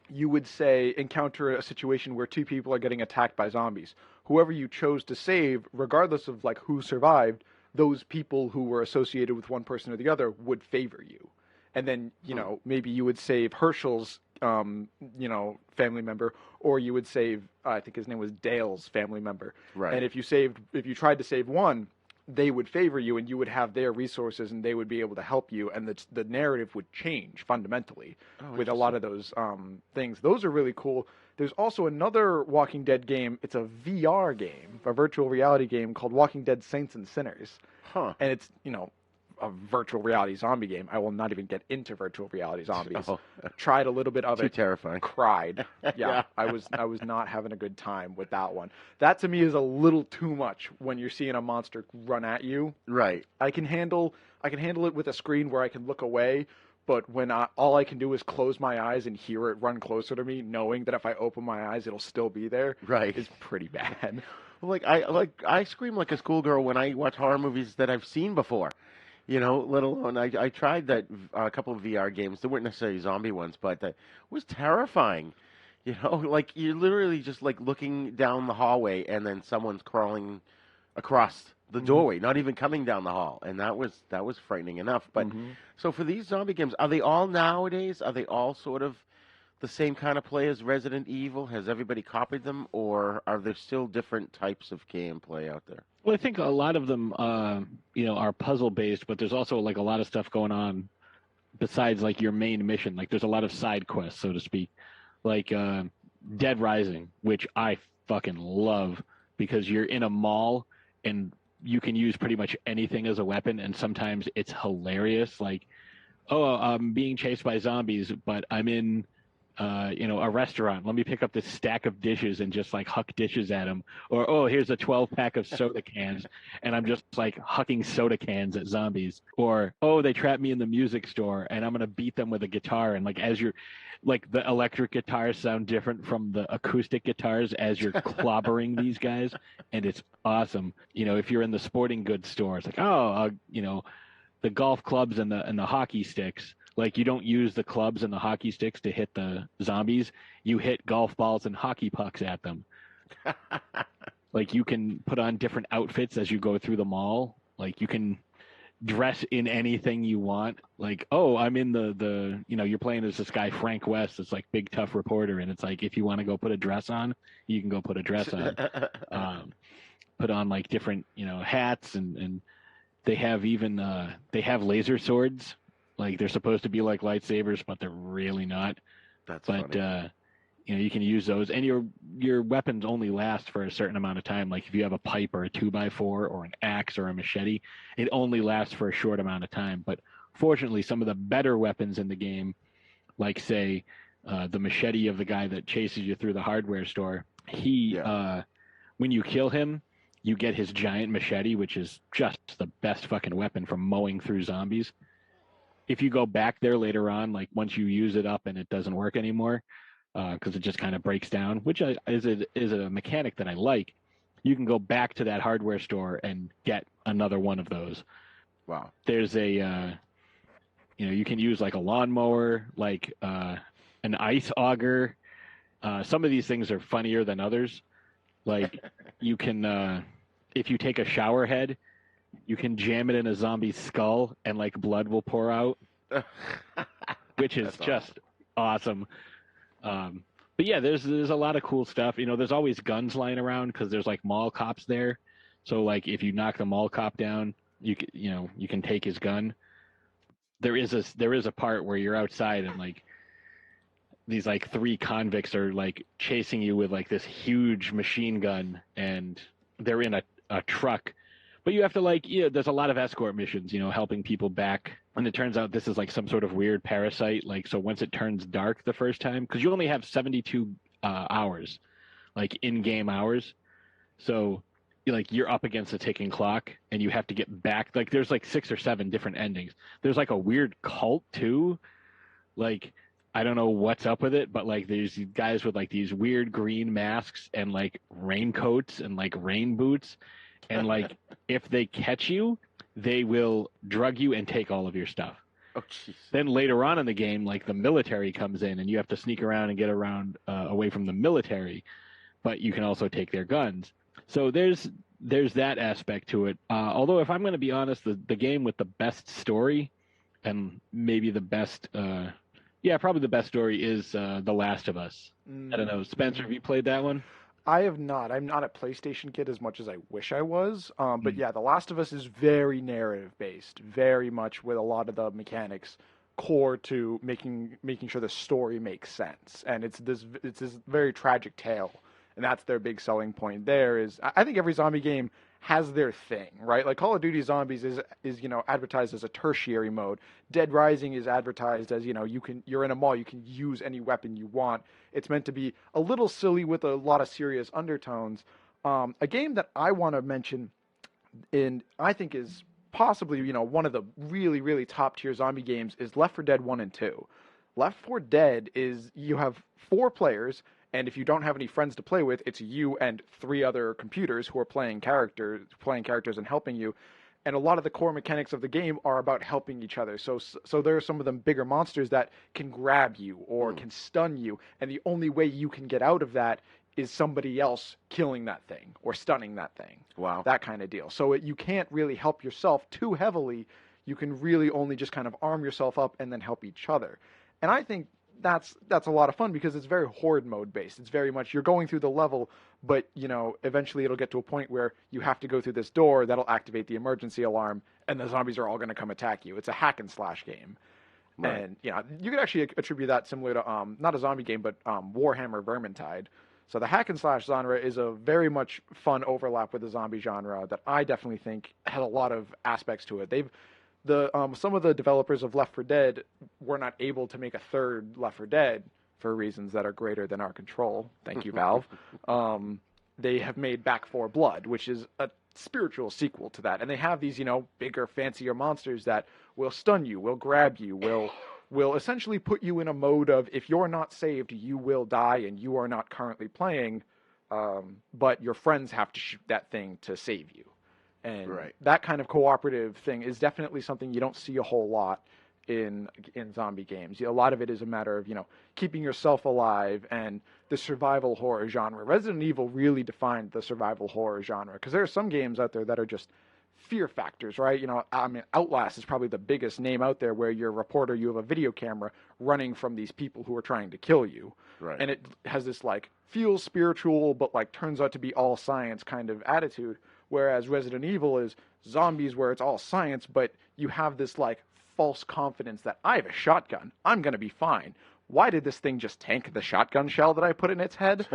you would say encounter a situation where two people are getting attacked by zombies. Whoever you chose to save, regardless of like who survived, those people who were associated with one person or the other would favor you. And then, you know, maybe you would save Herschel's family member, or you would save, I think his name was Dale's family member. Right. And if you tried to save one, they would favor you, and you would have their resources, and they would be able to help you, and the narrative would change fundamentally with a lot of those things. Those are really cool. There's also another Walking Dead game. It's a VR game, a virtual reality game called Walking Dead Saints and Sinners. Huh. And it's, a virtual reality zombie game. I will not even get into virtual reality zombies. Oh. Tried a little bit of Too it. terrifying. Cried. Yeah, I was not having a good time with that one. That to me is a little too much when you're seeing a monster run at you. Right. I can handle it with a screen where I can look away, but when all I can do is close my eyes and hear it run closer to me, knowing that if I open my eyes it'll still be there. Right. Is pretty bad. I scream like a schoolgirl when I watch horror movies that I've seen before. Let alone I tried that a couple of VR games. They weren't necessarily zombie ones, but it was terrifying. Like you're literally just like looking down the hallway and then someone's crawling across the doorway, not even coming down the hall, and that was frightening enough. But so for these zombie games, are they all nowadays? Are they all sort of the same kind of play as Resident Evil? Has everybody copied them, or are there still different types of gameplay out there? Well, I think a lot of them, are puzzle based, but there's also like a lot of stuff going on besides like your main mission. Like there's a lot of side quests, so to speak, like Dead Rising, which I fucking love because you're in a mall and you can use pretty much anything as a weapon, and sometimes it's hilarious. Like, I'm being chased by zombies, but I'm in a restaurant. Let me pick up this stack of dishes and just like huck dishes at them. Or, here's a 12-pack of soda cans, and I'm just like hucking soda cans at zombies. Or, they trapped me in the music store, and I'm going to beat them with a guitar. And like, as you're, like the electric guitars sound different from the acoustic guitars as you're clobbering these guys. And it's awesome. If you're in the sporting goods store, it's like, the golf clubs and the hockey sticks. Like, you don't use the clubs and the hockey sticks to hit the zombies. You hit golf balls and hockey pucks at them. Like, you can put on different outfits as you go through the mall. Like, you can dress in anything you want. Like, I'm in you're playing as this guy, Frank West. It's like big, tough reporter. And it's like, if you want to go put a dress on, you can go put a dress on. Put on, like, different, hats. And they have they have laser swords. Like, they're supposed to be like lightsabers, but they're really not. That's funny. You can use those, and your weapons only last for a certain amount of time. Like, if you have a pipe or a 2x4 or an axe or a machete, it only lasts for a short amount of time. But fortunately, some of the better weapons in the game, like, say, the machete of the guy that chases you through the hardware store, when you kill him, you get his giant machete, which is just the best fucking weapon for mowing through zombies. If you go back there later on, like once you use it up and it doesn't work anymore, because it just kind of breaks down, which is a mechanic that I like, you can go back to that hardware store and get another one of those. Wow. There's you can use like a lawnmower, like an ice auger. Some of these things are funnier than others. Like, you can, if you take a shower head, you can jam it in a zombie's skull and like blood will pour out, which is just awesome. But yeah, there's a lot of cool stuff. There's always guns lying around because there's like mall cops there. So like, if you knock the mall cop down, you can take his gun. There is a part where you're outside and like these like 3 convicts are like chasing you with like this huge machine gun, and they're in a truck. But you have to there's a lot of escort missions, helping people back. And it turns out this is like some sort of weird parasite. Like, so once it turns dark the first time, because you only have 72 hours, like in-game hours. So you're up against a ticking clock and you have to get back. Like, there's like 6 or 7 different endings. There's like a weird cult too. Like, I don't know what's up with it, but like there's these guys with like these weird green masks and like raincoats and like rain boots, and like if they catch you, they will drug you and take all of your stuff. Oh, jeez. Then later on in the game, like the military comes in and you have to sneak around and get around away from the military, but you can also take their guns. So there's that aspect to it. Although if I'm going to be honest, the game with the best story and maybe the best, probably the best story is The Last of Us. I don't know, Spencer, have you played that one? I have not. I'm not a PlayStation kid as much as I wish I was. But yeah, The Last of Us is very narrative based, very much with a lot of the mechanics core to making sure the story makes sense. And it's this very tragic tale, and that's their big selling point. There is, I think every zombie game has their thing, right? Like Call of Duty Zombies is advertised as a tertiary mode. Dead Rising is advertised as you're in a mall, you can use any weapon you want. It's meant to be a little silly with a lot of serious undertones. A game that I want to mention, and I think is possibly one of the really, really top tier zombie games, is Left 4 Dead 1 and 2. Left 4 Dead is, you have 4 players, and if you don't have any friends to play with, it's you and 3 other computers who are playing characters and helping you. And a lot of the core mechanics of the game are about helping each other. So there are some of them bigger monsters that can grab you or can stun you, and the only way you can get out of that is somebody else killing that thing or stunning that thing. Wow. That kind of deal. So you can't really help yourself too heavily. You can really only just kind of arm yourself up and then help each other. And I think that's a lot of fun because it's very horde mode based. It's very much you're going through the level, but eventually it'll get to a point where you have to go through this door that'll activate the emergency alarm, and the zombies are all going to come attack you. It's a hack and slash game. Right. And you could actually attribute that similar to not a zombie game, but Warhammer Vermintide. So the hack and slash genre is a very much fun overlap with the zombie genre that I definitely think has a lot of aspects to it. Some of the developers of Left 4 Dead were not able to make a third Left 4 Dead for reasons that are greater than our control. Thank you, Valve. They have made Back 4 Blood, which is a spiritual sequel to that. And they have these, bigger, fancier monsters that will stun you, will grab you, will essentially put you in a mode of, if you're not saved, you will die and you are not currently playing, but your friends have to shoot that thing to save you. And that kind of cooperative thing is definitely something you don't see a whole lot in zombie games. A lot of it is a matter of, keeping yourself alive and the survival horror genre. Resident Evil really defined the survival horror genre because there are some games out there that are just fear factors, right? Outlast is probably the biggest name out there where you're a reporter, you have a video camera running from these people who are trying to kill you. Right. And it has this feels spiritual, but turns out to be all science kind of attitude. Whereas Resident Evil is zombies where it's all science, but you have this false confidence that I have a shotgun. I'm going to be fine. Why did this thing just tank the shotgun shell that I put in its head?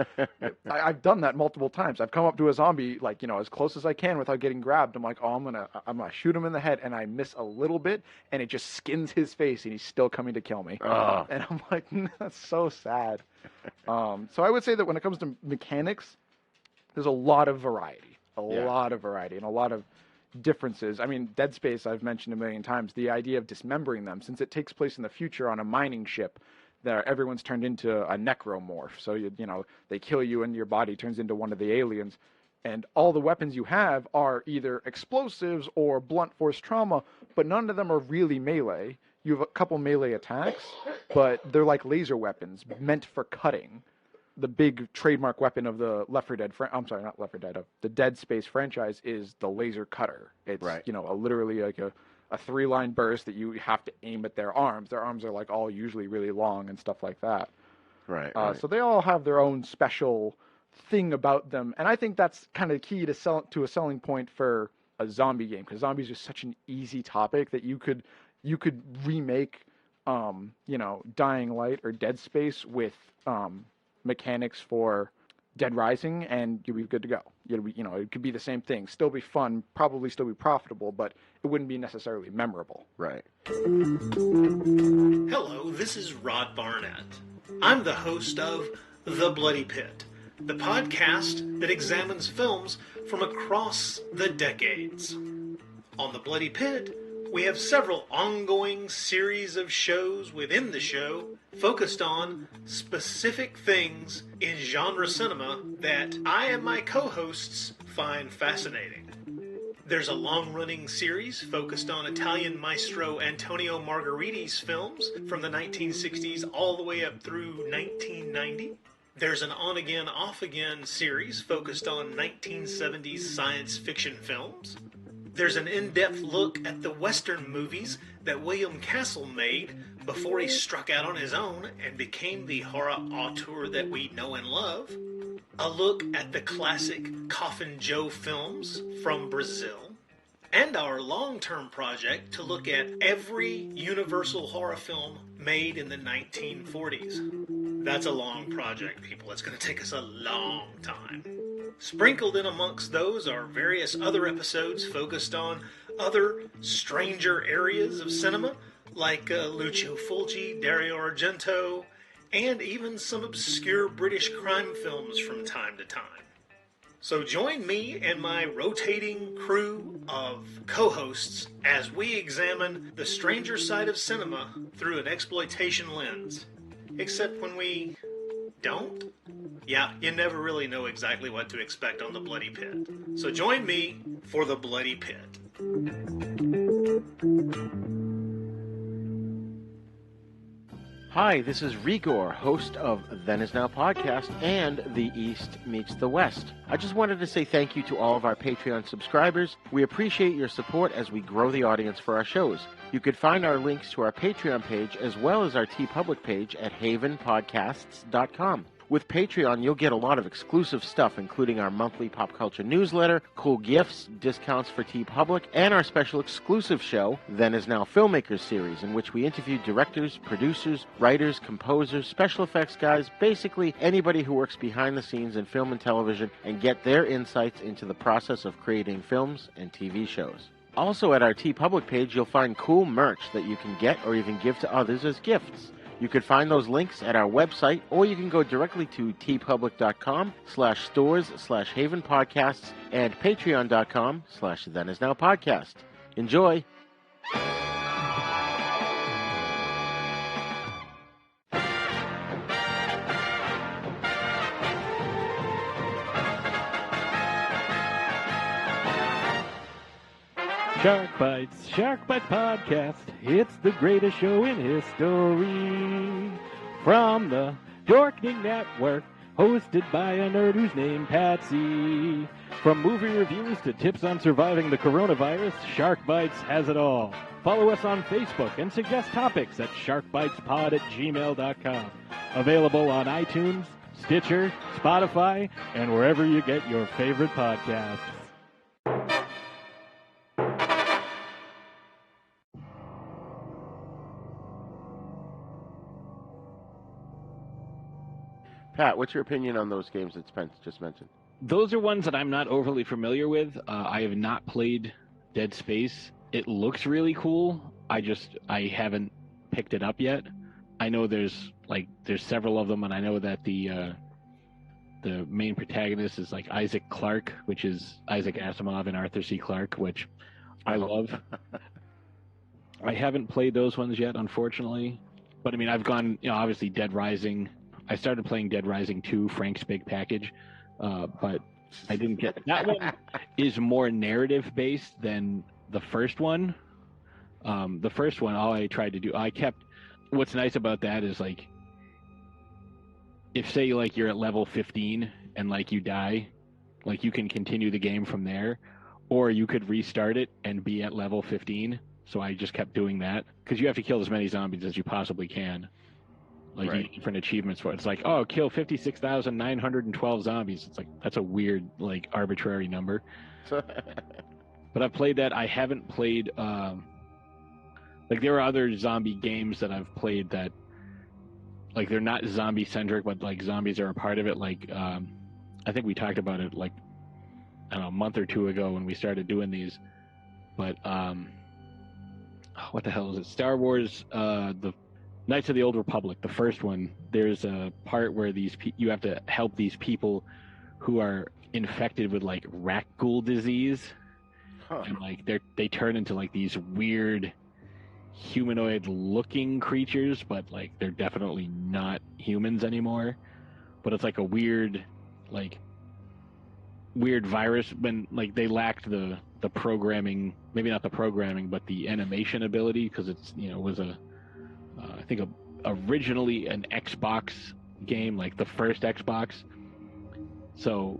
I've done that multiple times. I've come up to a zombie, as close as I can without getting grabbed. I'm like, oh, I'm gonna shoot him in the head, and I miss a little bit, and it just skins his face, and he's still coming to kill me. And I'm like, that's so sad. So I would say that when it comes to mechanics, there's a lot of variety, and a lot of differences. I mean, Dead Space, I've mentioned a million times, the idea of dismembering them, since it takes place in the future on a mining ship, that everyone's turned into a necromorph. So, they kill you and your body turns into one of the aliens. And all the weapons you have are either explosives or blunt force trauma, but none of them are really melee. You have a couple melee attacks, but they're like laser weapons meant for cutting. The big trademark weapon of the Left 4 Dead, not Left 4 Dead, of the Dead Space franchise is the laser cutter. It's, literally a 3-line burst that you have to aim at their arms. Their arms are all usually really long and stuff like that. Right. So they all have their own special thing about them, and I think that's kind of key to a selling point for a zombie game, because zombies are such an easy topic that you could remake, Dying Light or Dead Space with mechanics for Dead Rising, and you'll be good to go. It could be the same thing, still be fun, probably still be profitable, but it wouldn't be necessarily memorable. Right. Hello, this is Rod Barnett. I'm the host of The Bloody Pit, the podcast that examines films from across the decades. On The Bloody Pit, We have several ongoing series of shows within the show focused on specific things in genre cinema that I and my co-hosts find fascinating. There's a long-running series focused on Italian maestro Antonio Margheriti's films from the 1960s all the way up through 1990. There's an on-again, off-again series focused on 1970s science fiction films. There's an in-depth look at the Western movies that William Castle made before he struck out on his own and became the horror auteur that we know and love. A look at the classic Coffin Joe films from Brazil. And our long-term project to look at every Universal horror film made in the 1940s. That's a long project, people. It's going to take us a long time. Sprinkled in amongst those are various other episodes focused on other stranger areas of cinema, like Lucio Fulci, Dario Argento, and even some obscure British crime films from time to time. So join me and my rotating crew of co-hosts as we examine the stranger side of cinema through an exploitation lens. Except when we don't. Yeah, you never really know exactly what to expect on The Bloody Pit. So join me for The Bloody Pit. Hi, this is Re-Gor, host of Then Is Now podcast and The East Meets the West. I just wanted to say thank you to all of our Patreon subscribers. We appreciate your support as we grow the audience for our shows. You could find our links to our Patreon page as well as our TeePublic page at havenpodcasts.com. With Patreon, you'll get a lot of exclusive stuff, including our monthly pop culture newsletter, cool gifts, discounts for TeePublic, and our special exclusive show, Then Is Now Filmmakers series, in which we interview directors, producers, writers, composers, special effects guys, basically anybody who works behind the scenes in film and television, and get their insights into the process of creating films and TV shows. Also at our TeePublic page, you'll find cool merch that you can get or even give to others as gifts. You can find those links at our website, or you can go directly to tpublic.com/stores/havenpodcasts and patreon.com/thenisnowpodcast. Enjoy! Shark Bites Podcast. It's the greatest show in history. From the Dorkening Network, hosted by a nerd who's named Patsy. From movie reviews to tips on surviving the coronavirus, Shark Bites has it all. Follow us on Facebook and suggest topics at sharkbitespod@gmail.com. Available on iTunes, Stitcher, Spotify, and wherever you get your favorite podcasts. Pat, what's your opinion on those games that Spence just mentioned? Those are ones that I'm not overly familiar with. I have not played Dead Space. It looks really cool. I haven't picked it up yet. I know there's several of them, and I know that the main protagonist is like Isaac Clarke, which is Isaac Asimov and Arthur C. Clarke, which I love. I haven't played those ones yet, unfortunately. But I mean, I've gone, obviously Dead Rising. I started playing Dead Rising 2, Frank's Big Package, but I didn't get that one. Is more narrative based than the first one. The first one, all I tried to do, what's nice about that is like, if say like you're at level 15 and like you die, like you can continue the game from there, or you could restart it and be at level 15. So I just kept doing that because you have to kill as many zombies as you possibly can. Like right. Different achievements for it. It's like, oh, kill 56,912 zombies. It's like, that's a weird, like, arbitrary number. But I've played that. I haven't played, like, there are other zombie games that I've played that, like, they're not zombie-centric, but, like, zombies are a part of it. Like, I think we talked about it, like, I don't know, a month or two ago when we started doing these. But, what the hell is it? Star Wars, the Knights of the Old Republic, the first one, there's a part where you have to help these people who are infected with like rat ghoul disease. and like they turn into like these weird humanoid looking creatures, but like they're definitely not humans anymore. But it's like a weird virus, when like they lacked the programming, maybe not the programming, but the animation ability, because it's, you know, was I think originally an Xbox game, like the first Xbox. So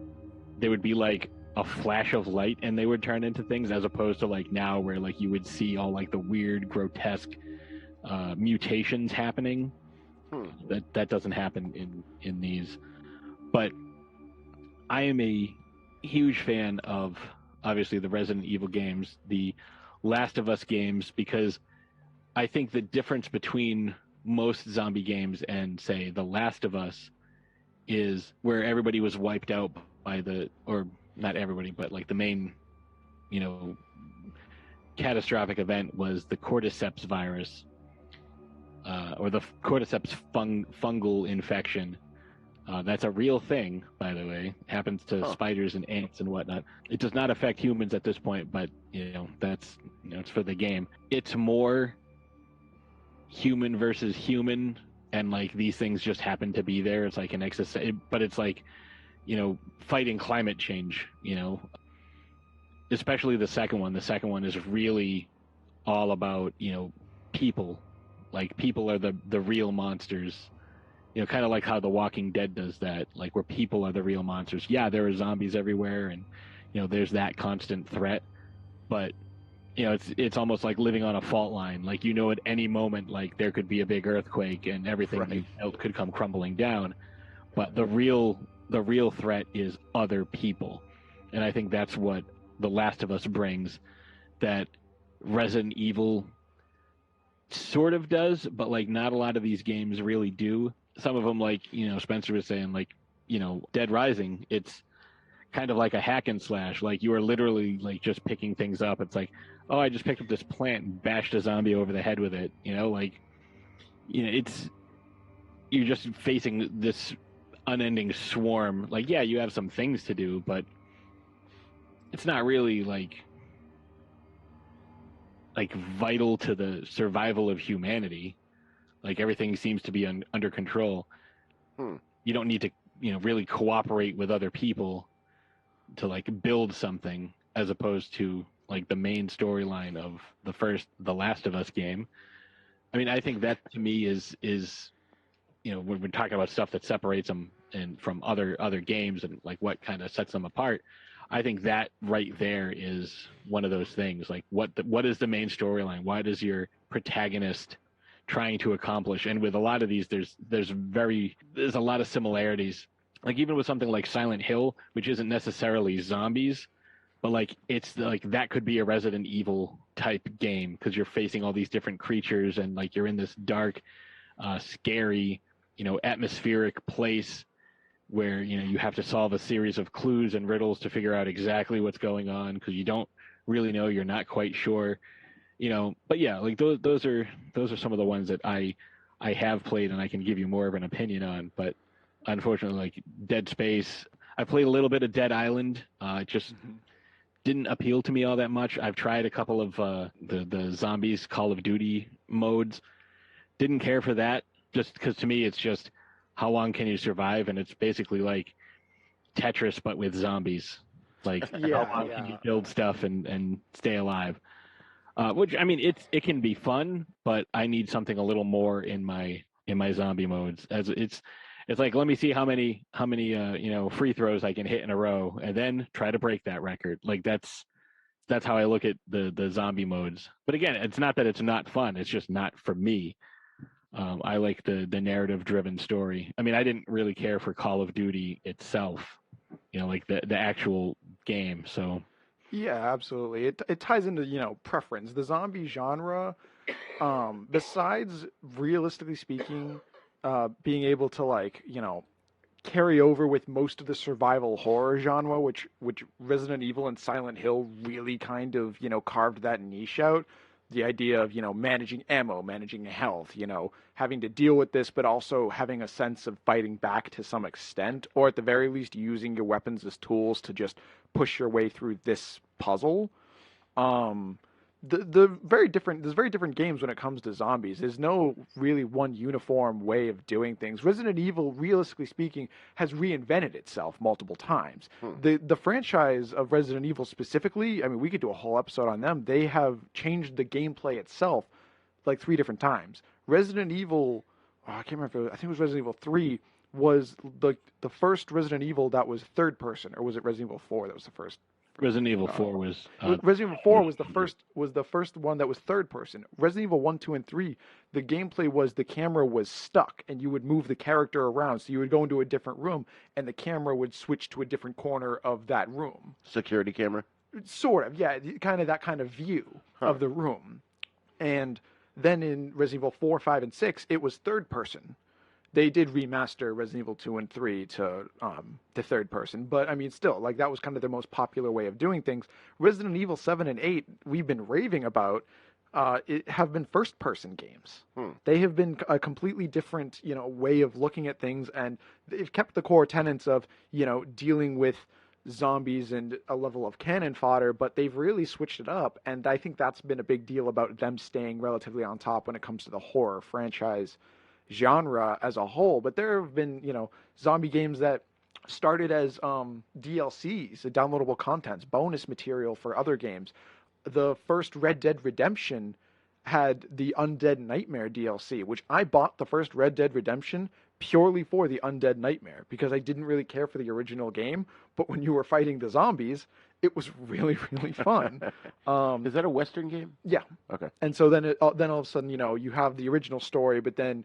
there would be like a flash of light and they would turn into things, as opposed to like now where like you would see all like the weird grotesque mutations happening. That doesn't happen in these. But I am a huge fan of, obviously, the Resident Evil games, the Last of Us games, because I think the difference between most zombie games and, say, The Last of Us is where everybody was wiped out by or not everybody, but like the main, you know, catastrophic event was the cordyceps virus, or the cordyceps fungal infection. That's a real thing, by the way. It happens to spiders and ants and whatnot. It does not affect humans at this point, but that's it's for the game. It's more human versus human, and like these things just happen to be there. It's like an but it's like fighting climate change. Especially the second one. The second one is really all about people. Like people are the real monsters. Kind of like how The Walking Dead does that, like where people are the real monsters. Yeah, there are zombies everywhere, and there's that constant threat, but it's almost like living on a fault line. Like at any moment, like there could be a big earthquake and everything could come crumbling down. But the real threat is other people, and I think that's what The Last of Us brings, that Resident Evil sort of does, but like not a lot of these games really do. Some of them, like Spencer was saying, like Dead Rising, it's kind of like a hack and slash. Like you are literally like just picking things up. It's like, oh, I just picked up this plant and bashed a zombie over the head with it. It's you're just facing this unending swarm. Like, yeah, you have some things to do, but it's not really like vital to the survival of humanity. Like everything seems to be under control. You don't need to, really cooperate with other people to like build something, as opposed to like the main storyline of the Last of Us game. I mean, I think that to me is when we're talking about stuff that separates them from other games and like what kind of sets them apart. I think that right there is one of those things. Like what is the main storyline? What is your protagonist trying to accomplish? And with a lot of these, there's a lot of similarities. Like even with something like Silent Hill, which isn't necessarily zombies, but like it's like that could be a Resident Evil type game, because you're facing all these different creatures and like you're in this dark, scary, atmospheric place where you have to solve a series of clues and riddles to figure out exactly what's going on, because you don't really know, you're not quite sure. But yeah, like those are some of the ones that I have played and I can give you more of an opinion on. But unfortunately, like Dead Space, I played a little bit of Dead Island. It just didn't appeal to me all that much. I've tried a couple of the zombies Call of Duty modes. Didn't care for that, just because to me it's just how long can you survive, and it's basically like Tetris but with zombies. Like how long can you build stuff and stay alive? Which, I mean, it can be fun, but I need something a little more in my zombie modes. As it's like, let me see how many free throws I can hit in a row, and then try to break that record. Like that's how I look at the zombie modes. But again, it's not that it's not fun. It's just not for me. I like the narrative driven story. I mean, I didn't really care for Call of Duty itself, like the actual game. So. Yeah, absolutely. It ties into, preference. The zombie genre, besides realistically speaking, being able to carry over with most of the survival horror genre, which Resident Evil and Silent Hill really kind of, carved that niche out. The idea of, managing ammo, managing health, having to deal with this, but also having a sense of fighting back to some extent, or at the very least using your weapons as tools to just push your way through this puzzle. There's very different games when it comes to zombies. There's no really one uniform way of doing things. Resident Evil, realistically speaking, has reinvented itself multiple times. The franchise of Resident Evil specifically, I mean, we could do a whole episode on them. They have changed the gameplay itself like 3 different times. Resident Evil, I can't remember, I think it was Resident Evil 3 was the first Resident Evil that was third person, or was it Resident Evil 4 that was the first? Resident Evil 4 was... Resident Evil 4 was the first one that was third person. Resident Evil 1, 2, and 3, the gameplay was the camera was stuck, and you would move the character around. So you would go into a different room, and the camera would switch to a different corner of that room. Security camera? Sort of, yeah. Kind of that kind of view of the room. And then in Resident Evil 4, 5, and 6, it was third person. They did remaster Resident Evil 2 and 3 to third person, but I mean, still, like that was kind of their most popular way of doing things. Resident Evil 7 and 8, we've been raving about, have been first person games. They have been a completely different, way of looking at things, and they've kept the core tenets of, dealing with zombies and a level of cannon fodder, but they've really switched it up, and I think that's been a big deal about them staying relatively on top when it comes to the horror franchise genre as a whole. But there have been, zombie games that started as DLCs, downloadable contents, bonus material for other games. The first Red Dead Redemption had the Undead Nightmare DLC, which I bought the first Red Dead Redemption purely for the Undead Nightmare, because I didn't really care for the original game, but when you were fighting the zombies, it was really, really fun. Is that a Western game? Yeah. Okay. And so then all of a sudden, you have the original story, but then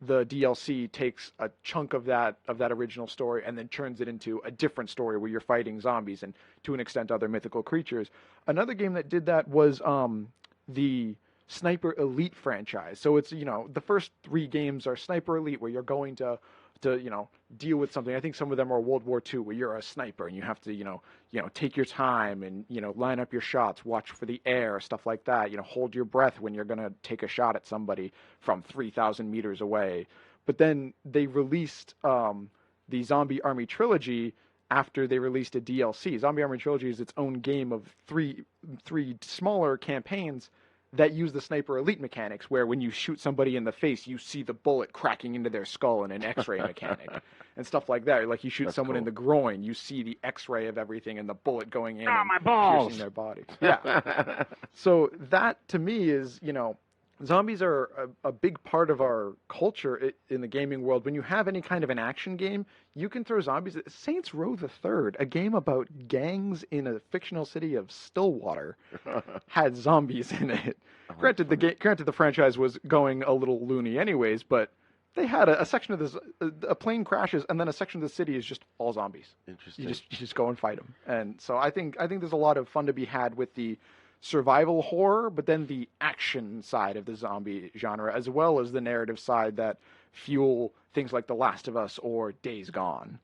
the DLC takes a chunk of that original story and then turns it into a different story where you're fighting zombies and, to an extent, other mythical creatures. Another game that did that was the Sniper Elite franchise. So it's, the first 3 games are Sniper Elite, where you're going to deal with something. I think some of them are World War II, where you're a sniper and you have to, take your time and, line up your shots, watch for the air, stuff like that. Hold your breath when you're going to take a shot at somebody from 3,000 meters away. But then they released the Zombie Army Trilogy after they released a DLC. Zombie Army Trilogy is its own game of three smaller campaigns that use the Sniper Elite mechanics, where when you shoot somebody in the face, you see the bullet cracking into their skull in an X-ray mechanic and stuff like that. Like you shoot someone in the groin, you see the X-ray of everything and the bullet going in and my balls! piercing their body. Yeah. So that, to me, is, zombies are a big part of our culture in the gaming world. When you have any kind of an action game, you can throw zombies. Saints Row the Third, a game about gangs in a fictional city of Stillwater, had zombies in it. Granted, the franchise was going a little loony anyways, but they had a section of this, a plane crashes, and then a section of the city is just all zombies. Interesting. You just go and fight them. And so I think there's a lot of fun to be had with the survival horror, but then the action side of the zombie genre, as well as the narrative side that fuel things like The Last of Us or Days Gone,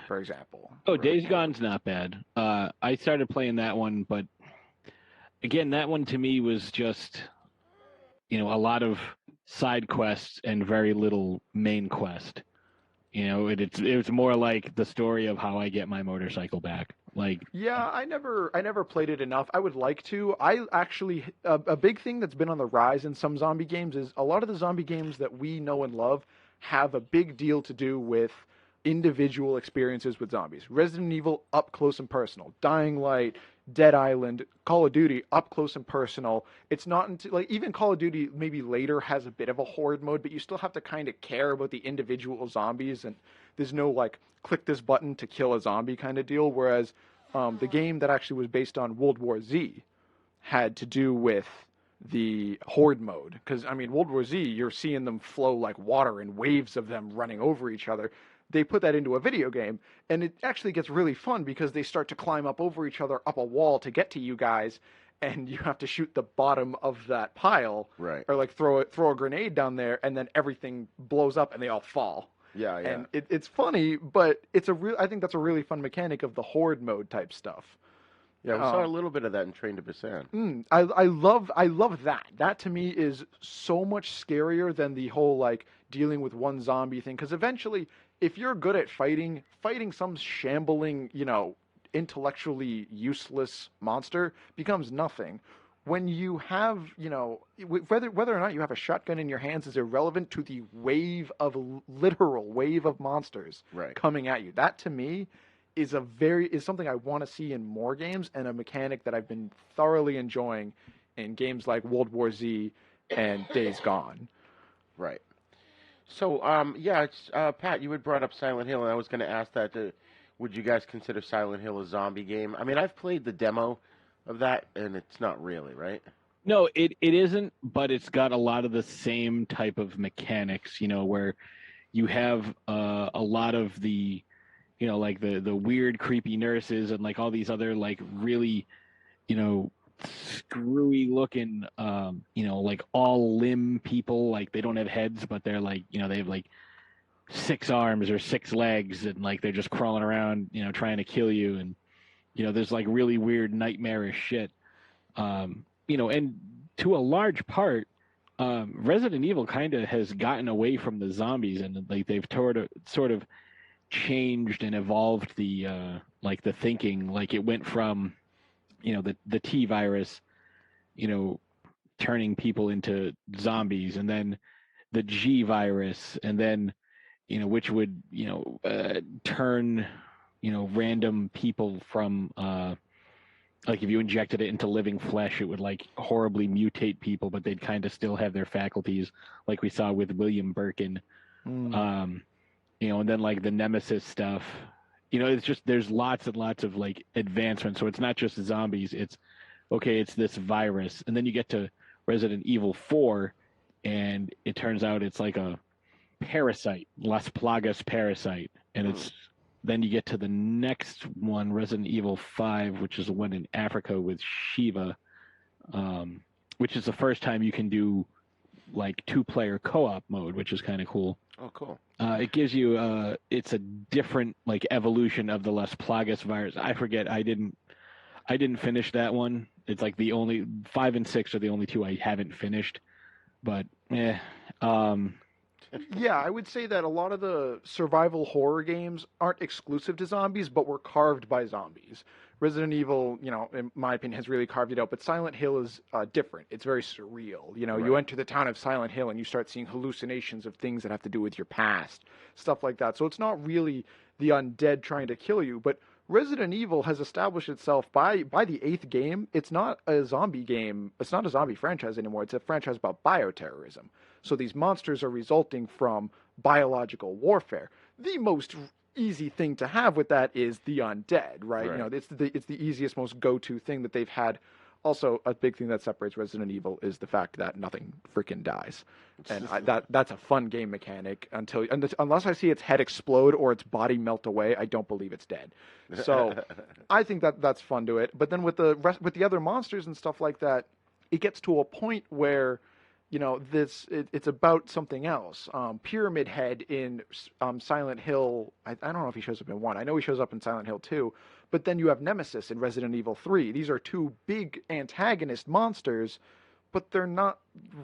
for example. Oh, Days Gone's not bad. I started playing that one, but again, that one to me was just, a lot of side quests and very little main quest. It was more like the story of how I get my motorcycle back. Yeah, I never played it enough. I would like to. I actually, a big thing that's been on the rise in some zombie games is a lot of the zombie games that we know and love have a big deal to do with individual experiences with zombies. Resident Evil, up close and personal. Dying Light, Dead Island, Call of Duty, up close and personal. It's not until, even Call of Duty maybe later has a bit of a horde mode, but you still have to kind of care about the individual zombies, and there's no click this button to kill a zombie kind of deal. Whereas the game that actually was based on World War Z had to do with the horde mode. Because, World War Z, you're seeing them flow like water and waves of them running over each other. They put that into a video game, and it actually gets really fun because they start to climb up over each other, up a wall to get to you guys, and you have to shoot the bottom of that pile, right? Or throw a grenade down there, and then everything blows up and they all fall. Yeah. And it's funny, but I think that's a really fun mechanic of the horde mode type stuff. Yeah, we saw a little bit of that in Train to Busan. I love that. That to me is so much scarier than the whole dealing with one zombie thing. Because eventually, if you're good at fighting some shambling, intellectually useless monster becomes nothing. When you have, whether or not you have a shotgun in your hands is irrelevant to the literal wave of monsters coming at you. That to me is something I want to see in more games, and a mechanic that I've been thoroughly enjoying in games like World War Z and Days Gone. Right. So, Pat, you had brought up Silent Hill, and I was going to ask that. Would you guys consider Silent Hill a zombie game? I mean, I've played the demo of that, and it's not really, right? No, it isn't, but it's got a lot of the same type of mechanics, where you have a lot of the, like the weird, creepy nurses and like all these other like really, screwy looking, like all limb people. Like they don't have heads, but they're like, they have like 6 arms or 6 legs, and like they're just crawling around, trying to kill you. And there's like really weird, nightmarish shit. And to a large part, Resident Evil kind of has gotten away from the zombies, and like they've sort of changed and evolved the like the thinking. Like it went from the T virus, turning people into zombies, and then the G virus, and then which would turn random people from like if you injected it into living flesh, it would like horribly mutate people, but they'd kind of still have their faculties, like we saw with William Birkin. And then like the Nemesis stuff, it's just there's lots and lots of like advancements. So it's not just zombies, it's this virus. And then you get to Resident Evil 4, and it turns out it's like a parasite, Las Plagas parasite. And it's then you get to the next one, Resident Evil 5, which is the one in Africa with Shiva, which is the first time you can do like 2-player co-op mode, which is kind of cool. Oh, cool. It gives you it's a different like evolution of the Las Plagas virus. I forget. I didn't finish that one. It's like the only 5 and 6 are the only 2 I haven't finished. But yeah, I would say that a lot of the survival horror games aren't exclusive to zombies, but were carved by zombies. Resident Evil, in my opinion, has really carved it out. But Silent Hill is different. It's very surreal. You enter the town of Silent Hill and you start seeing hallucinations of things that have to do with your past, stuff like that. So it's not really the undead trying to kill you. But Resident Evil has established itself by the 8th game. It's not a zombie game. It's not a zombie franchise anymore. It's a franchise about bioterrorism. So these monsters are resulting from biological warfare. The most easy thing to have with that is the undead, right? It's the easiest, most go-to thing that they've had. Also, a big thing that separates Resident Evil is the fact that nothing freaking dies, and that's a fun game mechanic unless I see its head explode or its body melt away. I don't believe it's dead. So I think that's fun to it. But then with the other monsters and stuff like that, it gets to a point where it's about something else. Pyramid Head in Silent Hill, I don't know if he shows up in 1. I know he shows up in Silent Hill 2. But then you have Nemesis in Resident Evil 3. These are 2 big antagonist monsters, but they're not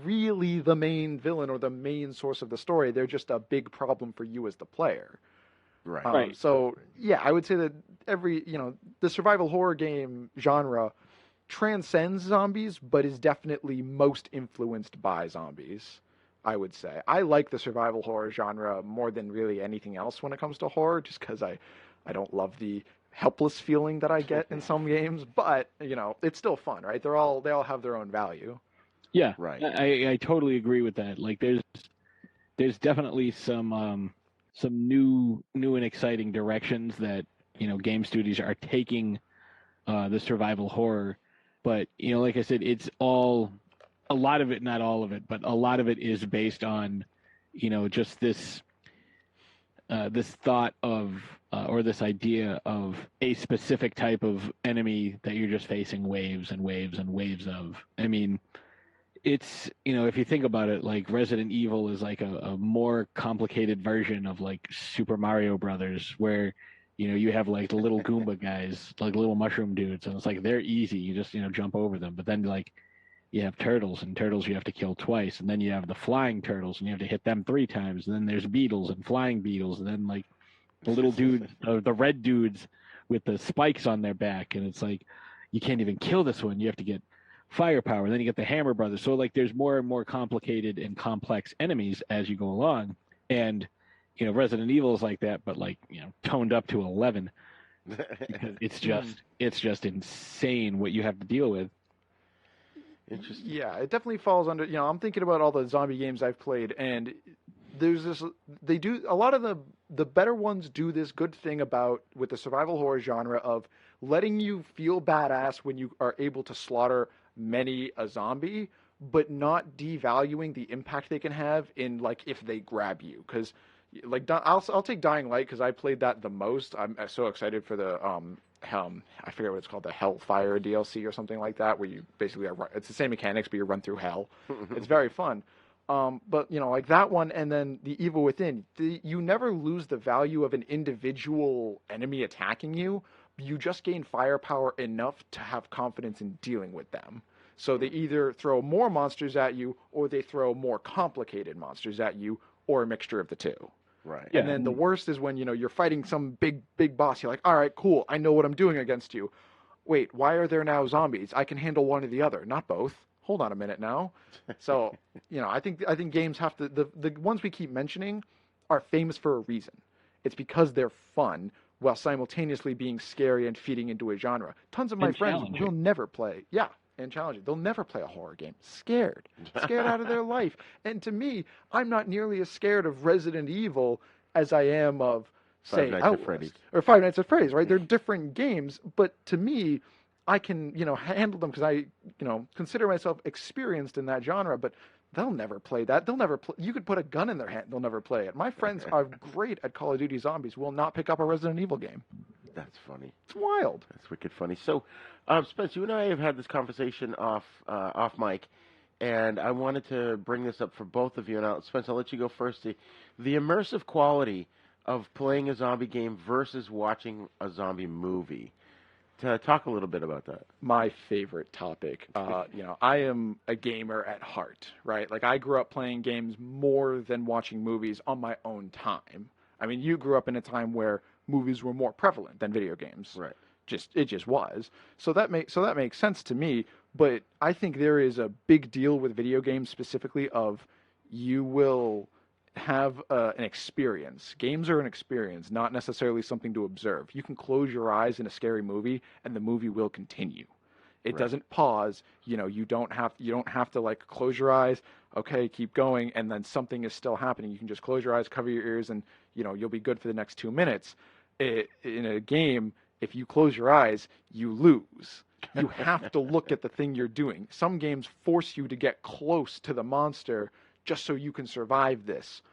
really the main villain or the main source of the story. They're just a big problem for you as the player. Right. So, I would say that the survival horror game genre transcends zombies, but is definitely most influenced by zombies, I would say. I like the survival horror genre more than really anything else when it comes to horror, just because I don't love the helpless feeling that I get in some games, but it's still fun, right? They all have their own value. Yeah, right. I totally agree with that. Like there's definitely some new and exciting directions that game studios are taking the survival horror. But like I said, it's all a lot of it, not all of it, but a lot of it is based on just this thought of or this idea of a specific type of enemy that you're just facing waves and waves and waves of. I mean, it's if you think about it, like Resident Evil is like a more complicated version of like Super Mario Brothers, where you have like the little Goomba guys, like little mushroom dudes, and it's like they're easy, you just jump over them. But then like you have turtles, and turtles you have to kill twice, and then you have the flying turtles, and you have to hit them 3 times, and then there's beetles and flying beetles, and then like the little dude, the red dudes with the spikes on their back, and it's like you can't even kill this one. You have to get firepower. And then you get the Hammer Brothers. So like there's more and more complicated and complex enemies as you go along. And Resident Evil is like that, but like toned up to 11. Because it's just insane what you have to deal with. Interesting. Yeah, it definitely falls under. I'm thinking about all the zombie games I've played, and there's this. They do a lot of the better ones do this good thing about with the survival horror genre of letting you feel badass when you are able to slaughter many a zombie, but not devaluing the impact they can have in like if they grab you. Because like I'll take Dying Light because I played that the most. I'm so excited for the I forget what it's called, the Hellfire DLC or something like that, where you basically it's the same mechanics, but you run through hell. It's very fun. But like that one, and then the Evil Within, you never lose the value of an individual enemy attacking you. You just gain firepower enough to have confidence in dealing with them. So they either throw more monsters at you, or they throw more complicated monsters at you, or a mixture of the two. Right. And then the worst is when, you're fighting some big boss. You're like, all right, cool. I know what I'm doing against you. Wait, why are there now zombies? I can handle one or the other, not both. Hold on a minute now. So, I think games have to, the ones we keep mentioning are famous for a reason. It's because they're fun while simultaneously being scary and feeding into a genre. Tons of my friends will never play. Yeah. And challenging. They'll never play a horror game. Scared out of their life. And to me, I'm not nearly as scared of Resident Evil as I am of, say, Outlast or Five Nights at Freddy's. Right? They're different games, but to me, I can handle them because I consider myself experienced in that genre. But they'll never play that. They'll never play. You could put a gun in their hand. They'll never play it. My friends are great at Call of Duty Zombies. Will not pick up a Resident Evil game. That's funny. It's wild. That's wicked funny. So, Spence, you and I have had this conversation off mic, and I wanted to bring this up for both of you. And Spence, I'll let you go first. The immersive quality of playing a zombie game versus watching a zombie movie. Talk a little bit about that. My favorite topic. I am a gamer at heart, right? Like I grew up playing games more than watching movies on my own time. I mean, you grew up in a time where movies were more prevalent than video games. Right. It just was. So that makes sense to me. But I think there is a big deal with video games specifically of you will have an experience. Games are an experience, not necessarily something to observe. You can close your eyes in a scary movie, and the movie will continue. It doesn't pause. You don't have to like close your eyes. Okay, keep going, and then something is still happening. You can just close your eyes, cover your ears, and you'll be good for the next 2 minutes. In a game, if you close your eyes, you lose. You have to look at the thing you're doing. Some games force you to get close to the monster just so you can survive this.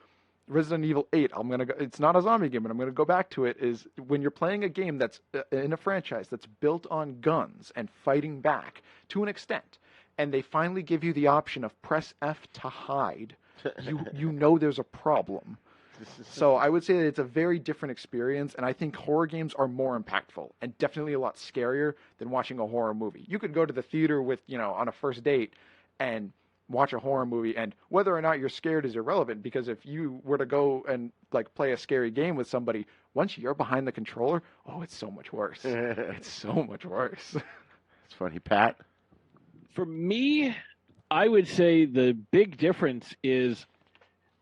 Resident Evil 8, it's not a zombie game, but I'm going to go back to it, is when you're playing a game that's in a franchise that's built on guns and fighting back to an extent, and they finally give you the option of press F to hide, you know there's a problem. So I would say that it's a very different experience, and I think horror games are more impactful and definitely a lot scarier than watching a horror movie. You could go to the theater with, on a first date and watch a horror movie, and whether or not you're scared is irrelevant, because if you were to go and like play a scary game with somebody, once you're behind the controller, it's so much worse. It's so much worse. It's funny. Pat? For me, I would say the big difference is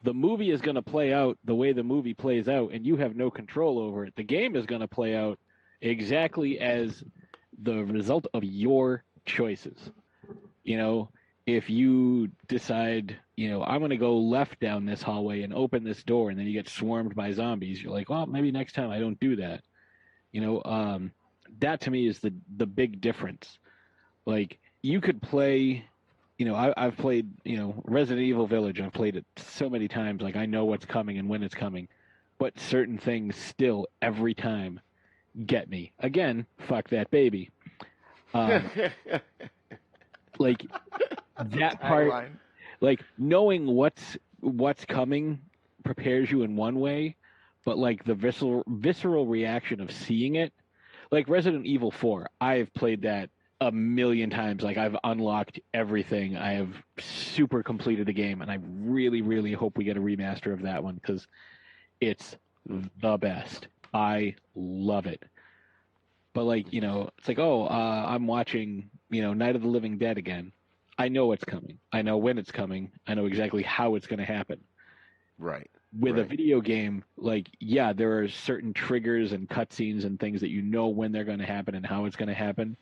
the movie is going to play out the way the movie plays out, and you have no control over it. The game is going to play out exactly as the result of your choices. If you decide, I'm going to go left down this hallway and open this door, and then you get swarmed by zombies, you're like, well, maybe next time I don't do that. That to me is the big difference. Like, you could play, I've played, Resident Evil Village. I've played it so many times. Like, I know what's coming and when it's coming. But certain things still, every time, get me. Again, fuck that baby. Like, that part, like, knowing what's coming prepares you in one way, but, like, the visceral reaction of seeing it, like Resident Evil 4, I've played that a million times. Like, I've unlocked everything. I have super completed the game, and I really, really hope we get a remaster of that one, because it's the best. I love it. But like, it's like, oh, I'm watching, Night of the Living Dead again. I know what's coming. I know when it's coming. I know exactly how it's going to happen. Right. With a video game, like, yeah, there are certain triggers and cutscenes and things that when they're going to happen and how it's going to happen,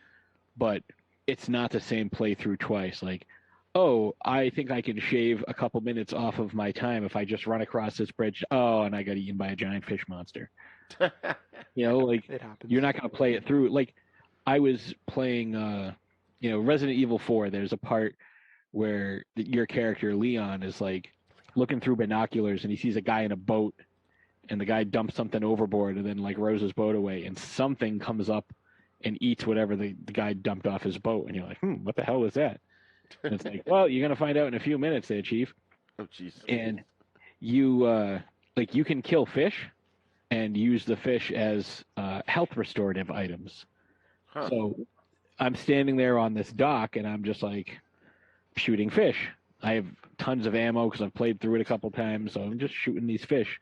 but it's not the same playthrough twice. Like, oh, I think I can shave a couple minutes off of my time if I just run across this bridge. Oh, and I got eaten by a giant fish monster. Like, It happens. you're not going to play it through. Like, I was playing, Resident Evil 4. There's a part where your character, Leon, is like looking through binoculars and he sees a guy in a boat and the guy dumps something overboard and then like rows his boat away and something comes up and eats whatever the guy dumped off his boat. And you're like, what the hell was that? And it's like, well, you're going to find out in a few minutes there, Chief. Oh, jeez. And you, you can kill fish and use the fish as health restorative items. Huh. So I'm standing there on this dock and I'm just like shooting fish. I have tons of ammo because I've played through it a couple times. So I'm just shooting these fish,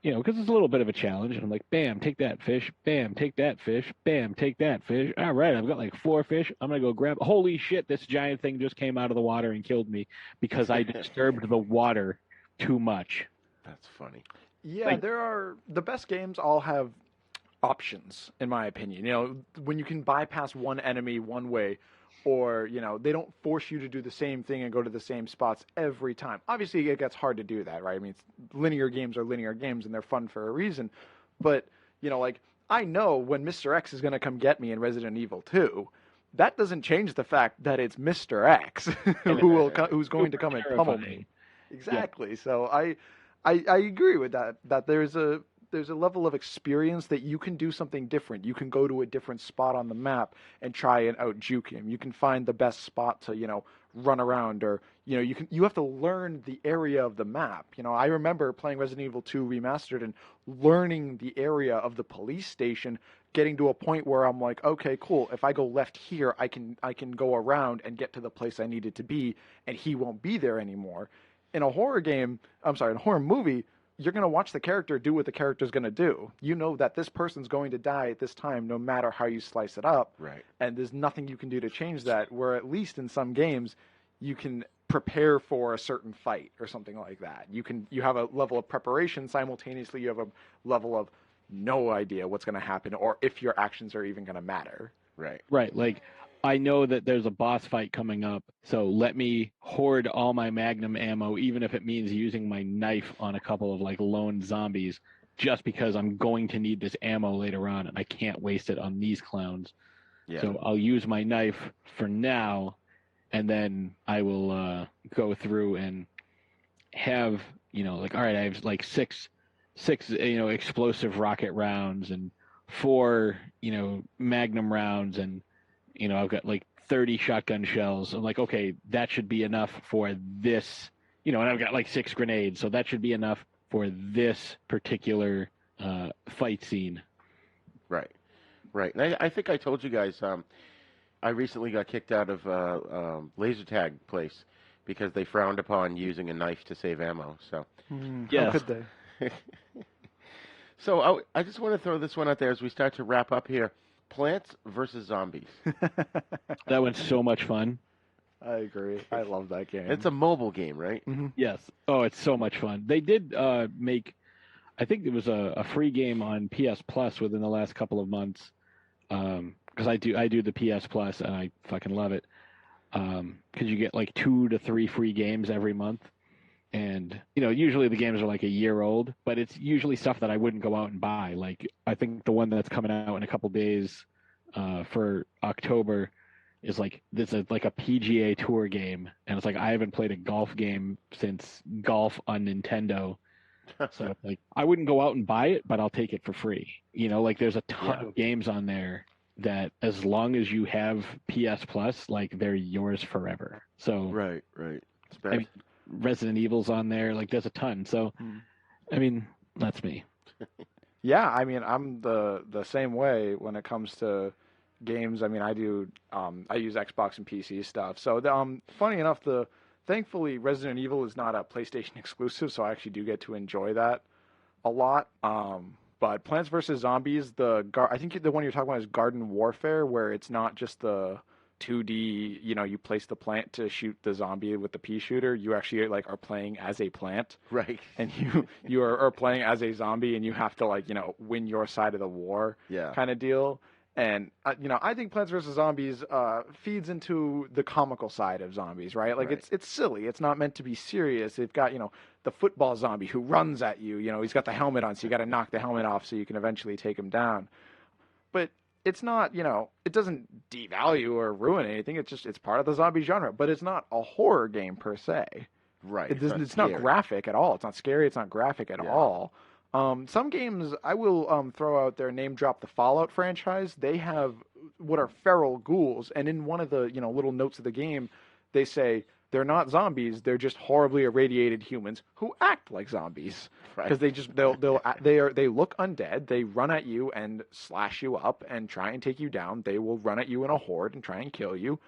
because it's a little bit of a challenge. And I'm like, bam, take that fish. Bam, take that fish. Bam, take that fish. All right, I've got like 4 fish. I'm going to go grab. Holy shit, this giant thing just came out of the water and killed me because I disturbed the water too much. That's funny. Yeah, the best games all have options, in my opinion. When you can bypass one enemy one way, or they don't force you to do the same thing and go to the same spots every time. Obviously, it gets hard to do that, right? I mean, linear games are linear games, and they're fun for a reason. But like I know when Mr. X is going to come get me in Resident Evil 2. That doesn't change the fact that it's Mr. X who's going to come and pummel me. Exactly. Yeah. So I agree with that. That there's a level of experience that you can do something different. You can go to a different spot on the map and try and out-juke him. You can find the best spot to, run around, or, you have to learn the area of the map. I remember playing Resident Evil 2 Remastered and learning the area of the police station, getting to a point where I'm like, okay, cool. If I go left here, I can go around and get to the place I needed to be, and he won't be there anymore. In a horror movie, you're going to watch the character do what the character's going to do. You know that this person's going to die at this time no matter how you slice it up. Right. And there's nothing you can do to change that, where at least in some games you can prepare for a certain fight or something like that. You have a level of preparation, simultaneously you have a level of no idea what's going to happen or if your actions are even going to matter. Right. Right. Like, I know that there's a boss fight coming up, so let me hoard all my magnum ammo, even if it means using my knife on a couple of like lone zombies, just because I'm going to need this ammo later on and I can't waste it on these clowns. Yeah. So I'll use my knife for now, and then I will go through and have, like, all right, I have like six explosive rocket rounds and 4, magnum rounds, and I've got like 30 shotgun shells. I'm like, okay, that should be enough for this, and I've got like 6 grenades, so that should be enough for this particular fight scene. Right. And I think I told you guys, I recently got kicked out of laser tag place because they frowned upon using a knife to save ammo. So, yes. How could they? So I just want to throw this one out there as we start to wrap up here. Plants versus Zombies. That one's so much fun. I agree. I love that game. It's a mobile game, right? Mm-hmm. Yes. Oh, it's so much fun. They did make, I think it was a free game on PS Plus within the last couple of months. Because I do the PS Plus and I fucking love it. Because you get like 2 to 3 free games every month. And, usually the games are like a year old, but it's usually stuff that I wouldn't go out and buy. Like, I think the one that's coming out in a couple days for October is like, this is like a PGA Tour game. And it's like, I haven't played a golf game since golf on Nintendo. So, like, I wouldn't go out and buy it, but I'll take it for free. Like, there's a ton of games on there that as long as you have PS Plus, like, they're yours forever. So, right. I mean, Resident Evil's on there. Like, there's a ton. So, I mean, that's me. Yeah, I mean, I'm the same way when it comes to games. I mean, I use Xbox and PC stuff. So, funny enough, thankfully Resident Evil is not a PlayStation exclusive, so I actually do get to enjoy that a lot. But Plants vs Zombies, I think the one you're talking about is Garden Warfare, where it's not just the 2D, you place the plant to shoot the zombie with the pea shooter. You actually like are playing as a plant, Right. and you are playing as a zombie, and you have to win your side of the war, Yeah. kind of deal. And I think Plants vs Zombies feeds into the comical side of zombies, right? Like Right. it's silly. It's not meant to be serious. They've got the football zombie who runs at you. He's got the helmet on, so you got to knock the helmet off so you can eventually take him down. But it's not, it doesn't devalue or ruin anything. It's part of the zombie genre, but it's not a horror game per se. Right. It's not graphic at all. It's not scary. It's not graphic at all. Some games, I will throw out there, name drop the Fallout franchise. They have what are feral ghouls, and in one of the little notes of the game, they say they're not zombies. They're just horribly irradiated humans who act like zombies. Because they look undead. They run at you and slash you up and try and take you down. They will run at you in a horde and try and kill you.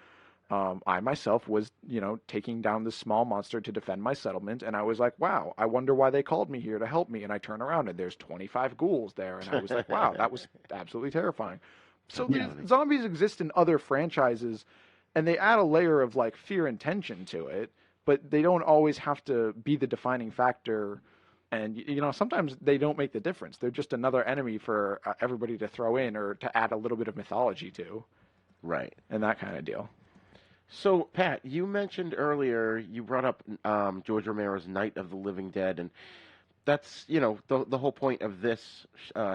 I myself was, taking down this small monster to defend my settlement, and I was like, wow, I wonder why they called me here to help me. And I turn around and there's 25 ghouls there, and I was like, wow, that was absolutely terrifying. So zombies exist in other franchises, and they add a layer of like fear and tension to it, but they don't always have to be the defining factor. And sometimes they don't make the difference. They're just another enemy for everybody to throw in or to add a little bit of mythology to. Right. And that kind of deal. So, Pat, you mentioned earlier, you brought up George Romero's Night of the Living Dead, and that's, the whole point of this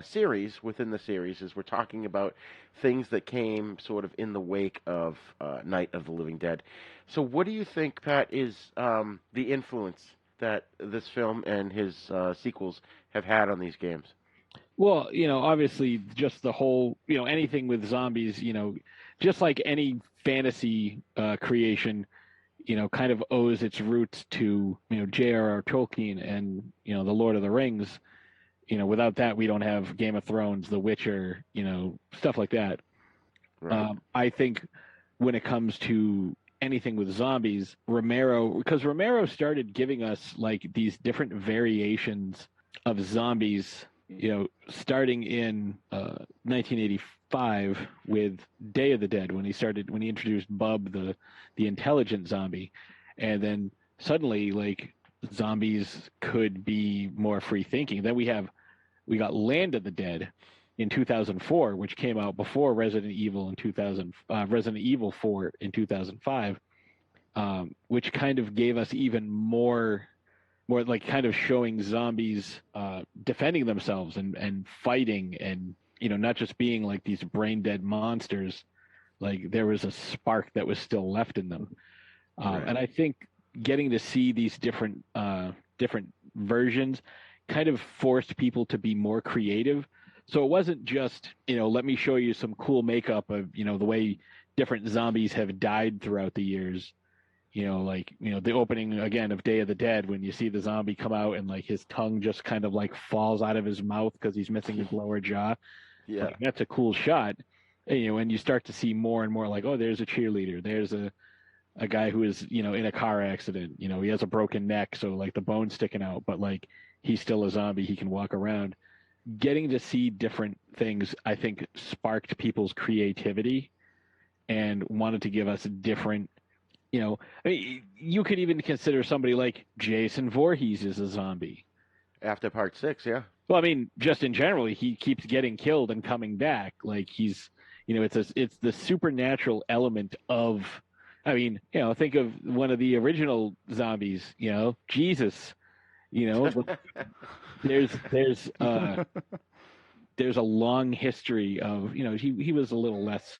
series, within the series, is we're talking about things that came sort of in the wake of Night of the Living Dead. So what do you think, Pat, is the influence that this film and his sequels have had on these games? Well, obviously just the whole, anything with zombies, just like any fantasy creation, kind of owes its roots to, J.R.R. Tolkien and, the Lord of the Rings. Without that, we don't have Game of Thrones, The Witcher, stuff like that. Right. I think when it comes to anything with zombies, because Romero started giving us like these different variations of zombies, starting in 1985 with Day of the Dead, when he introduced Bub, the intelligent zombie, and then suddenly like zombies could be more free thinking. Then we got Land of the Dead in 2004, which came out before Resident Evil Resident Evil 4 in 2005, which kind of gave us even more like kind of showing zombies defending themselves and fighting, and not just being like these brain dead monsters. Like there was a spark that was still left in them. Right. And I think getting to see these different versions kind of forced people to be more creative. So it wasn't just, let me show you some cool makeup of, the way different zombies have died throughout the years. The opening again of Day of the Dead, when you see the zombie come out and like his tongue just kind of like falls out of his mouth because he's missing his lower jaw. Yeah. Like, that's a cool shot. And you start to see more and more like, oh, there's a cheerleader. There's a guy who is, in a car accident. He has a broken neck, so like the bone's sticking out, but like he's still a zombie. He can walk around. Getting to see different things, I think, sparked people's creativity and wanted to give us different, you could even consider somebody like Jason Voorhees as a zombie. After part 6, yeah. Well, I mean, just in general, he keeps getting killed and coming back. Like he's, it's the supernatural element of, think of one of the original zombies, Jesus, there's a long history of, he was a little less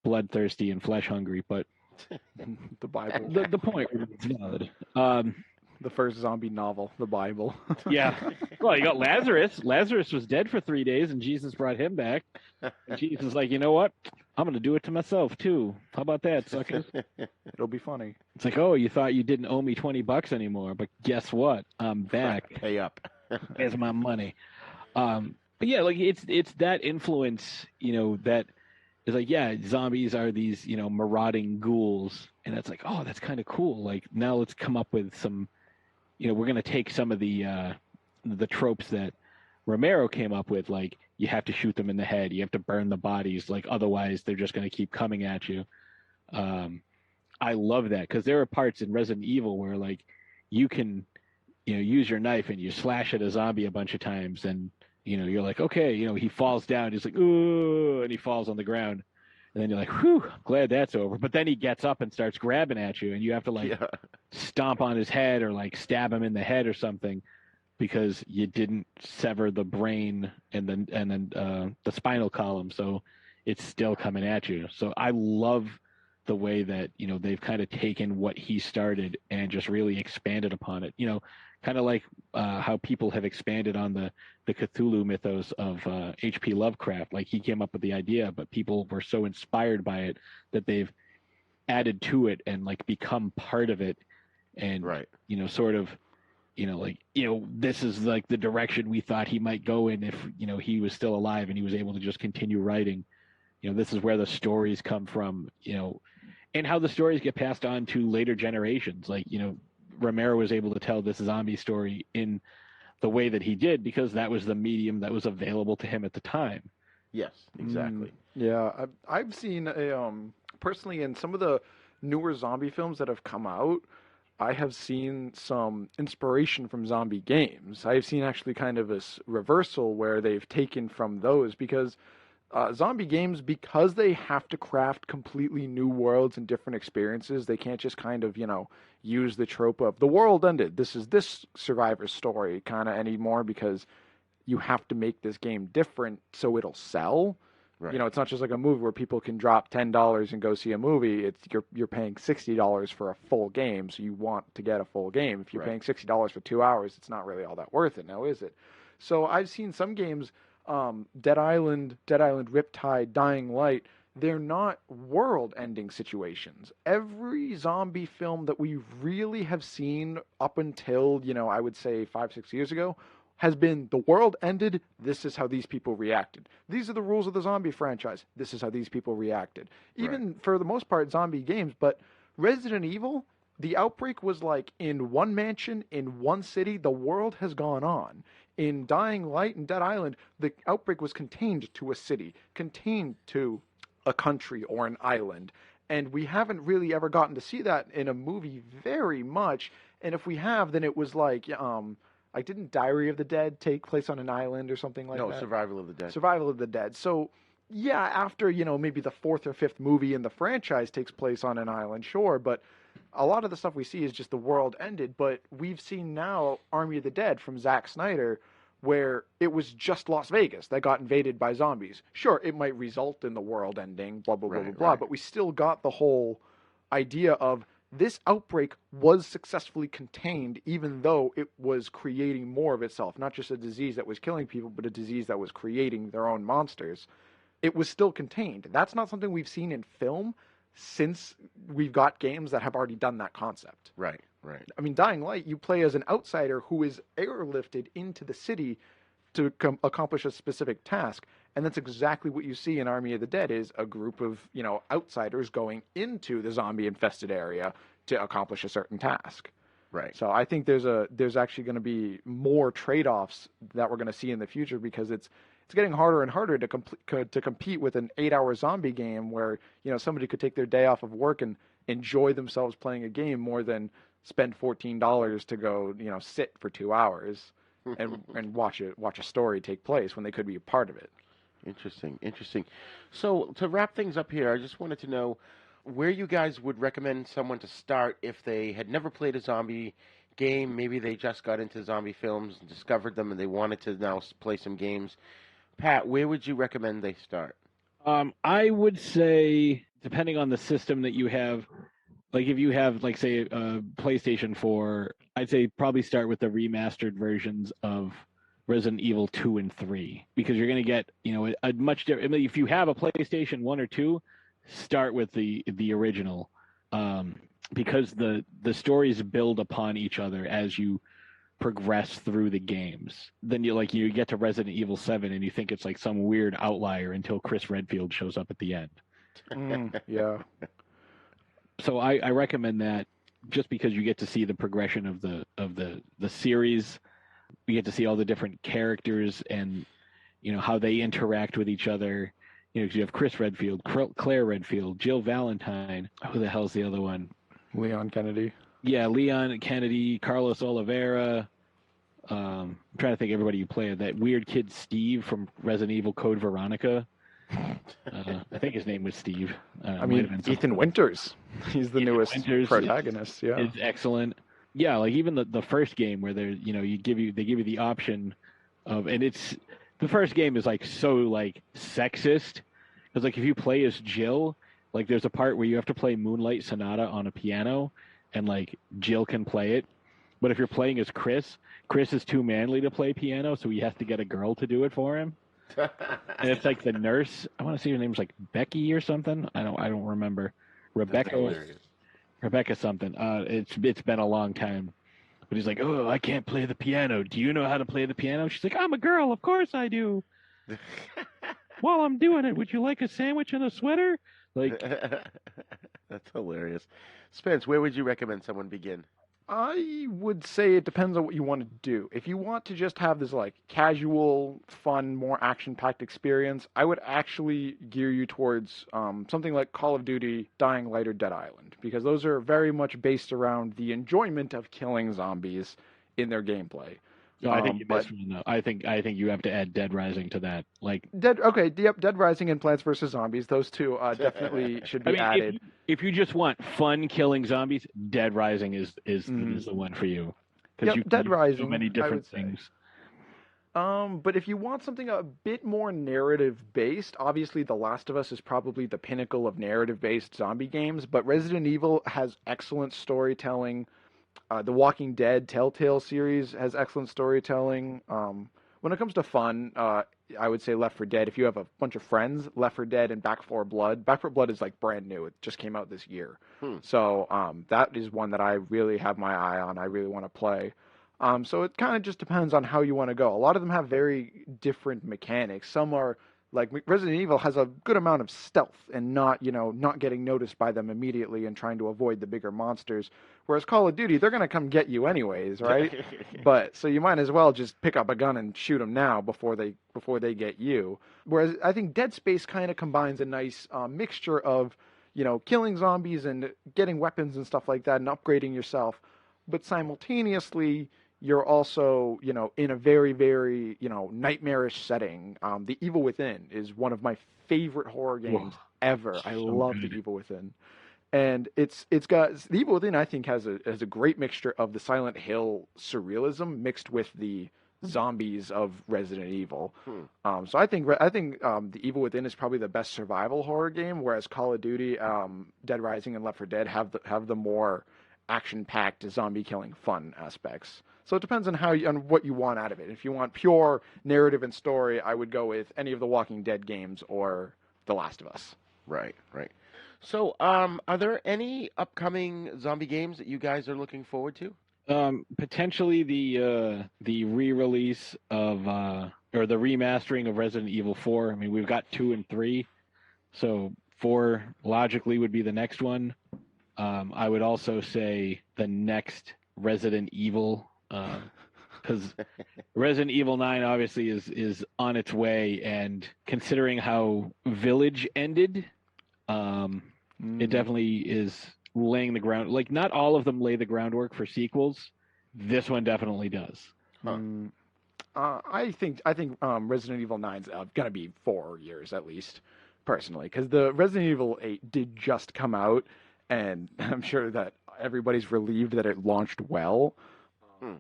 bloodthirsty and flesh hungry, but The Bible. the point is valid. The first zombie novel, the Bible. Yeah. Well, you got Lazarus. Lazarus was dead for 3 days, and Jesus brought him back. And Jesus is like, you know what? I'm going to do it to myself, too. How about that, suckers? It'll be funny. It's like, oh, you thought you didn't owe me $20 anymore, but guess what? I'm back. Pay up. Here's my money. But yeah, like it's that influence, that is like, yeah, zombies are these, marauding ghouls. And it's like, oh, that's kind of cool. Like, now let's come up with some, we're going to take some of the tropes that Romero came up with, like, you have to shoot them in the head, you have to burn the bodies, like, otherwise they're just going to keep coming at you. I love that, because there are parts in Resident Evil where, like, you can, use your knife and you slash at a zombie a bunch of times, and you're like, okay, he falls down, he's like, ooh, and he falls on the ground, and then you're like, whew, glad that's over. But then he gets up and starts grabbing at you, and you have to, like, stomp on his head or, like, stab him in the head or something, because you didn't sever the brain and then the spinal column, so it's still coming at you. So I love the way that they've kind of taken what he started and just really expanded upon it. Kind of like how people have expanded on the Cthulhu mythos of H.P. Lovecraft. Like, he came up with the idea, but people were so inspired by it that they've added to it and, like, become part of it, and sort of this is, like, the direction we thought he might go in if he was still alive and he was able to just continue writing. This is where the stories come from, and how the stories get passed on to later generations. Like, Romero was able to tell this zombie story in the way that he did because that was the medium that was available to him at the time. Yes, exactly. Yeah, I've seen personally in some of the newer zombie films that have come out, I have seen some inspiration from zombie games. I've seen actually kind of a reversal where they've taken from those, because zombie games, because they have to craft completely new worlds and different experiences, they can't just kind of, use the trope of the world ended, this is this survivor's story kind of anymore, because you have to make this game different so it'll sell. Right. It's not just like a movie where people can drop $10 and go see a movie. It's you're paying $60 for a full game, so you want to get a full game. If you're paying $60 for 2 hours, it's not really all that worth it now, is it? So I've seen some games, Dead Island, Riptide, Dying Light, they're not world-ending situations. Every zombie film that we really have seen up until, I would say 5-6 years ago, has been the world ended, this is how these people reacted. These are the rules of the zombie franchise. This is how these people reacted. Even for the most part, zombie games, but Resident Evil, the outbreak was like in one mansion, in one city, the world has gone on. In Dying Light and Dead Island, the outbreak was contained to a city, contained to a country or an island. And we haven't really ever gotten to see that in a movie very much. And if we have, then it was like didn't Diary of the Dead take place on an island or something like that? No, Survival of the Dead. Survival of the Dead. So, yeah, after, maybe the fourth or fifth movie in the franchise takes place on an island, sure, but a lot of the stuff we see is just the world ended. But we've seen now Army of the Dead from Zack Snyder, where it was just Las Vegas that got invaded by zombies. Sure, it might result in the world ending, blah, blah, blah, blah, blah, but we still got the whole idea of this outbreak was successfully contained, even though it was creating more of itself. Not just a disease that was killing people, but a disease that was creating their own monsters. It was still contained. That's not something we've seen in film since we've got games that have already done that concept. Right. I mean, Dying Light, you play as an outsider who is airlifted into the city to accomplish a specific task. And that's exactly what you see in Army of the Dead, is a group of, outsiders going into the zombie-infested area to accomplish a certain task. Right. So I think there's actually going to be more trade-offs that we're going to see in the future, because it's getting harder and harder to compete with an 8-hour zombie game where, somebody could take their day off of work and enjoy themselves playing a game more than spend $14 to go, sit for 2 hours and watch a story take place when they could be a part of it. Interesting. So to wrap things up here, I just wanted to know where you guys would recommend someone to start if they had never played a zombie game. Maybe they just got into zombie films and discovered them and they wanted to now play some games. Pat, where would you recommend they start? I would say, depending on the system that you have, like if you have, like, say, a PlayStation 4, I'd say probably start with the remastered versions of Resident Evil 2 and 3, because you're going to get, a much different. I mean, if you have a PlayStation 1 or 2, start with the original, because the stories build upon each other as you progress through the games. Then you get to Resident Evil 7 and you think it's like some weird outlier until Chris Redfield shows up at the end. Yeah. So I recommend that, just because you get to see the progression of the series. we get to see all the different characters and, how they interact with each other. 'Cause you have Chris Redfield, Claire Redfield, Jill Valentine. Who the hell's the other one? Leon Kennedy. Yeah, Leon Kennedy, Carlos Oliveira. I'm trying to think of everybody you play. That weird kid Steve from Resident Evil Code Veronica. I think his name was Steve. I mean, Ethan Winters. He's the newest protagonist. Yeah, is excellent. Yeah, like even the first game where they give you the option of, and it's the first game is like so like sexist because like if you play as Jill, like there's a part where you have to play Moonlight Sonata on a piano, and like Jill can play it, but if you're playing as Chris is too manly to play piano, so he has to get a girl to do it for him. And it's like the nurse. I want to say her name's like Becky or something. I don't remember. Rebecca something. It's been a long time. But he's like, oh, I can't play the piano. Do you know how to play the piano? She's like, I'm a girl. Of course I do. While I'm doing it, would you like a sandwich and a sweater? Like, that's hilarious. Spence, where would you recommend someone begin? I would say it depends on what you want to do. If you want to just have this like casual, fun, more action-packed experience, I would actually gear you towards something like Call of Duty, Dying Light, or Dead Island, because those are very much based around the enjoyment of killing zombies in their gameplay. No, I think you missed one though. I think you have to add Dead Rising to that. Like Dead Rising and Plants vs Zombies. Those two definitely should be added. If you just want fun killing zombies, Dead Rising is the one for you. Because Dead Rising, so many different things. But if you want something a bit more narrative based, obviously The Last of Us is probably the pinnacle of narrative based zombie games. But Resident Evil has excellent storytelling. The Walking Dead Telltale series has excellent storytelling. When it comes to fun, I would say Left 4 Dead. If you have a bunch of friends, Left 4 Dead and Back 4 Blood. Back 4 Blood is like brand new. It just came out this year. So that is one that I really have my eye on. I really want to play. So it kind of just depends on how you want to go. A lot of them have very different mechanics. Some are like Resident Evil has a good amount of stealth and not getting noticed by them immediately and trying to avoid the bigger monsters. Whereas Call of Duty, they're going to come get you anyways, right? But so you might as well just pick up a gun and shoot them now before they get you. Whereas I think Dead Space kind of combines a nice mixture of, killing zombies and getting weapons and stuff like that and upgrading yourself, but simultaneously you're also, in a very, very, nightmarish setting. The Evil Within is one of my favorite horror games ever. I love The Evil Within. And it's got The Evil Within, I think, has a great mixture of the Silent Hill surrealism mixed with the zombies of Resident Evil. So I think The Evil Within is probably the best survival horror game, whereas Call of Duty, Dead Rising, and Left 4 Dead have the more action-packed zombie-killing fun aspects. So it depends on what you want out of it. If you want pure narrative and story, I would go with any of the Walking Dead games or The Last of Us. Right. So, are there any upcoming zombie games that you guys are looking forward to? Potentially the re-release of or the remastering of Resident Evil 4. I mean, we've got 2 and 3, so 4 logically would be the next one. I would also say the next Resident Evil, because Resident Evil 9 obviously is on its way, and considering how Village ended, it definitely is laying the ground. Like, not all of them lay the groundwork for sequels. This one definitely does. I think Resident Evil 9's gonna be 4 years at least, personally, because the Resident Evil 8 did just come out, and I'm sure that everybody's relieved that it launched well.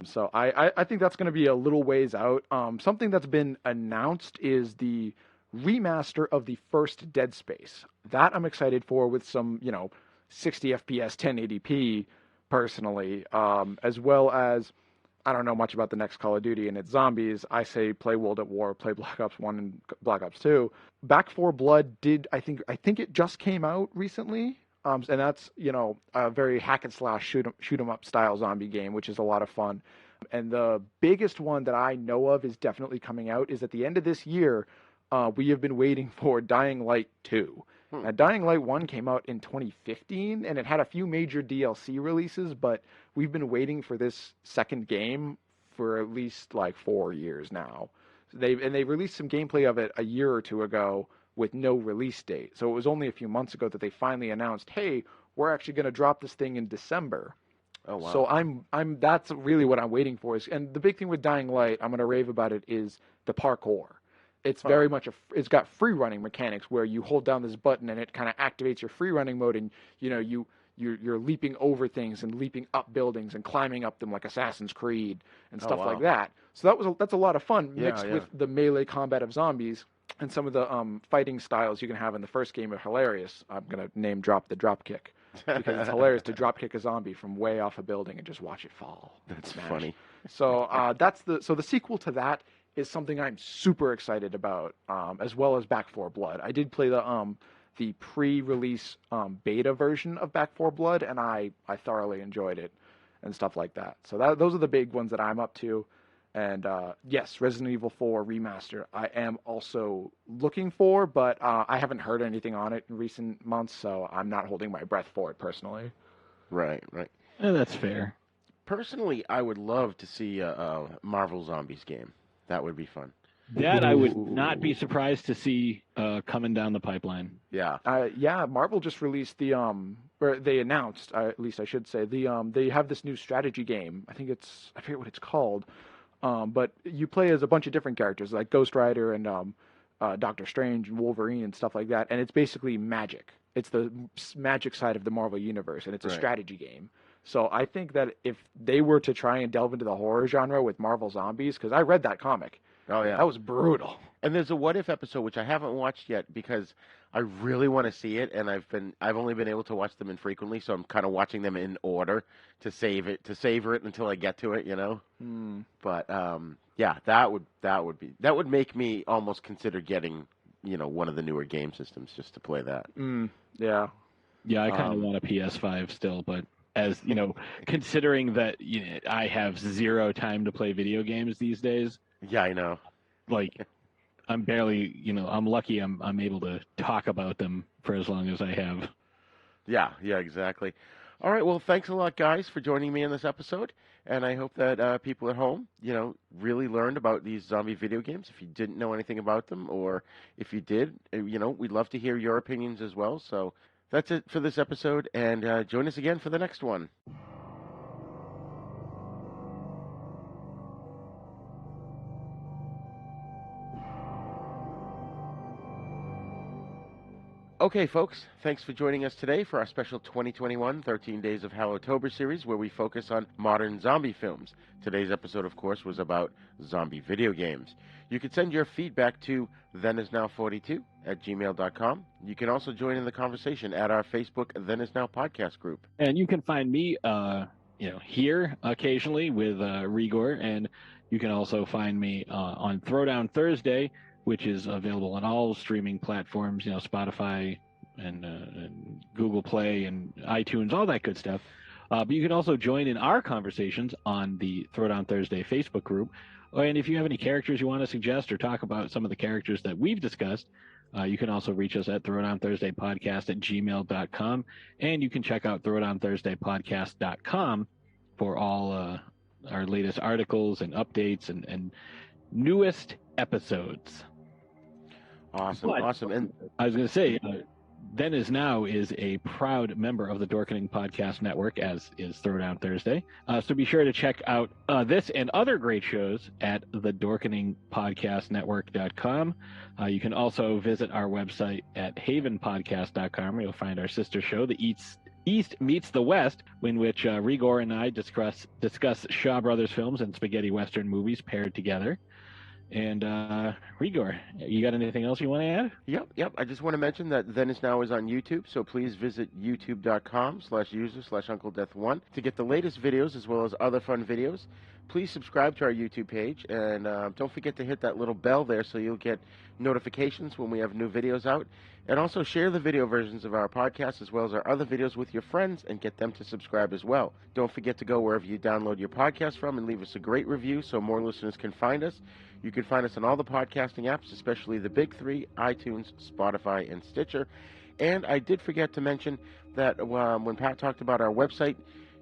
So I think that's going to be a little ways out. Something that's been announced is the remaster of the first Dead Space. That I'm excited for, with some, 60 FPS 1080p personally, as well as, I don't know much about the next Call of Duty and its zombies. I say play World at War, play Black Ops 1 and Black Ops 2. Back 4 Blood I think it just came out recently. And that's, a very hack and slash shoot 'em up style zombie game, which is a lot of fun. And the biggest one that I know of is definitely coming out is at the end of this year. We have been waiting for Dying Light 2. Now, Dying Light 1 came out in 2015, and it had a few major DLC releases, but we've been waiting for this second game for at least like 4 years now. They released some gameplay of it a year or two ago with no release date. So it was only a few months ago that they finally announced, hey, we're actually going to drop this thing in December. Oh wow! So I'm that's really what I'm waiting for. And the big thing with Dying Light, I'm going to rave about it, is the parkour. It's very much it's got free running mechanics where you hold down this button and it kind of activates your free running mode, and you're leaping over things and leaping up buildings and climbing up them like Assassin's Creed and stuff like that. So that's a lot of fun mixed with the melee combat of zombies and some of the fighting styles you can have in the first game are hilarious. I'm gonna name drop the drop kick because it's hilarious to drop kick a zombie from way off a building and just watch it fall. That's funny. So the sequel to that is something I'm super excited about, as well as Back 4 Blood. I did play the pre-release beta version of Back 4 Blood, and I thoroughly enjoyed it and stuff like that. So those are the big ones that I'm up to. And yes, Resident Evil 4 Remaster I am also looking for, but I haven't heard anything on it in recent months, so I'm not holding my breath for it personally. Right. That's fair. Personally, I would love to see a Marvel Zombies game. That would be fun. That I would not be surprised to see coming down the pipeline. Yeah. Marvel just released or they announced, at least I should say, they have this new strategy game. I forget what it's called, but you play as a bunch of different characters like Ghost Rider and Doctor Strange and Wolverine and stuff like that, and it's basically magic. It's the magic side of the Marvel universe, and it's a strategy game. So I think that if they were to try and delve into the horror genre with Marvel Zombies, because I read that comic. Oh, yeah. That was brutal. And there's a What If episode, which I haven't watched yet because I really want to see it, and I've only been able to watch them infrequently, so I'm kind of watching them in order to savor it until I get to it, But yeah, that would make me almost consider getting, one of the newer game systems just to play that. Yeah. Yeah, I kind of want a PS5 still, but as considering that I have zero time to play video games these days. Yeah, I know. Like, I'm barely, I'm lucky I'm able to talk about them for as long as I have. Yeah, exactly. All right, well, thanks a lot, guys, for joining me in this episode, and I hope that people at home, really learned about these zombie video games. If you didn't know anything about them, or if you did, we'd love to hear your opinions as well. So that's it for this episode, and join us again for the next one. Okay, folks, thanks for joining us today for our special 2021 13 Days of Hallowtober series where we focus on modern zombie films. Today's episode, of course, was about zombie video games. You can send your feedback to thenisnow42@gmail.com. You can also join in the conversation at our Facebook Then Is Now podcast group. And you can find me, here occasionally with Re-Gor, and you can also find me on Throwdown Thursday, which is available on all streaming platforms, Spotify and Google Play and iTunes, all that good stuff. But you can also join in our conversations on the Throwdown Thursday Facebook group. And if you have any characters you want to suggest or talk about some of the characters that we've discussed, you can also reach us at throwdownthursdaypodcast@gmail.com. And you can check out throwdownthursdaypodcast.com for all our latest articles and updates and newest episodes. Awesome. And I was going to say, Then Is Now is a proud member of the Dorkening Podcast Network, as is Throwdown Thursday. So be sure to check out this and other great shows at thedorkeningpodcastnetwork.com. You can also visit our website at havenpodcast.com, where you'll find our sister show, The East Meets the West, in which Re-Gor and I discuss Shaw Brothers films and spaghetti western movies paired together. And Re-Gor, you got anything else you want to add? Yep. I just want to mention that Then Is Now is on YouTube, so please visit youtube.com/user/UncleDeath1 to get the latest videos as well as other fun videos. Please subscribe to our YouTube page, and don't forget to hit that little bell there so you'll get notifications when we have new videos out. And also share the video versions of our podcast as well as our other videos with your friends and get them to subscribe as well. Don't forget to go wherever you download your podcast from and leave us a great review so more listeners can find us. You can find us on all the podcasting apps, especially the big three, iTunes, Spotify, and Stitcher. And I did forget to mention that when Pat talked about our website,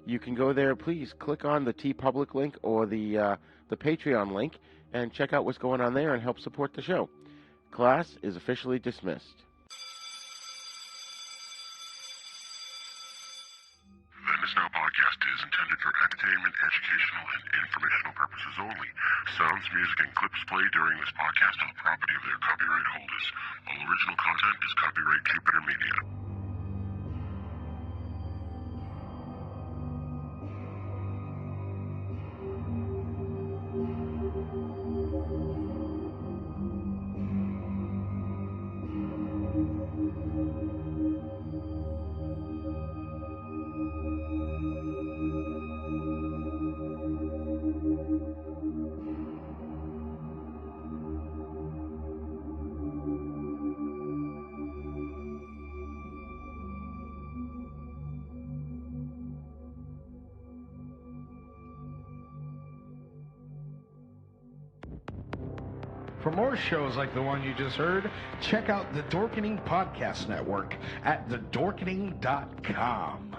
you can go there. Please click on the TeePublic link or the the Patreon link and check out what's going on there and help support the show. Class is officially dismissed. Then Is Now podcast is intended for entertainment, educational, and informational purposes only. Sounds, music, and clips played during this podcast are the property of their copyright holders. All original content is copyright Jupiter Media. For more shows like the one you just heard, check out the Dorkening Podcast Network at thedorkening.com.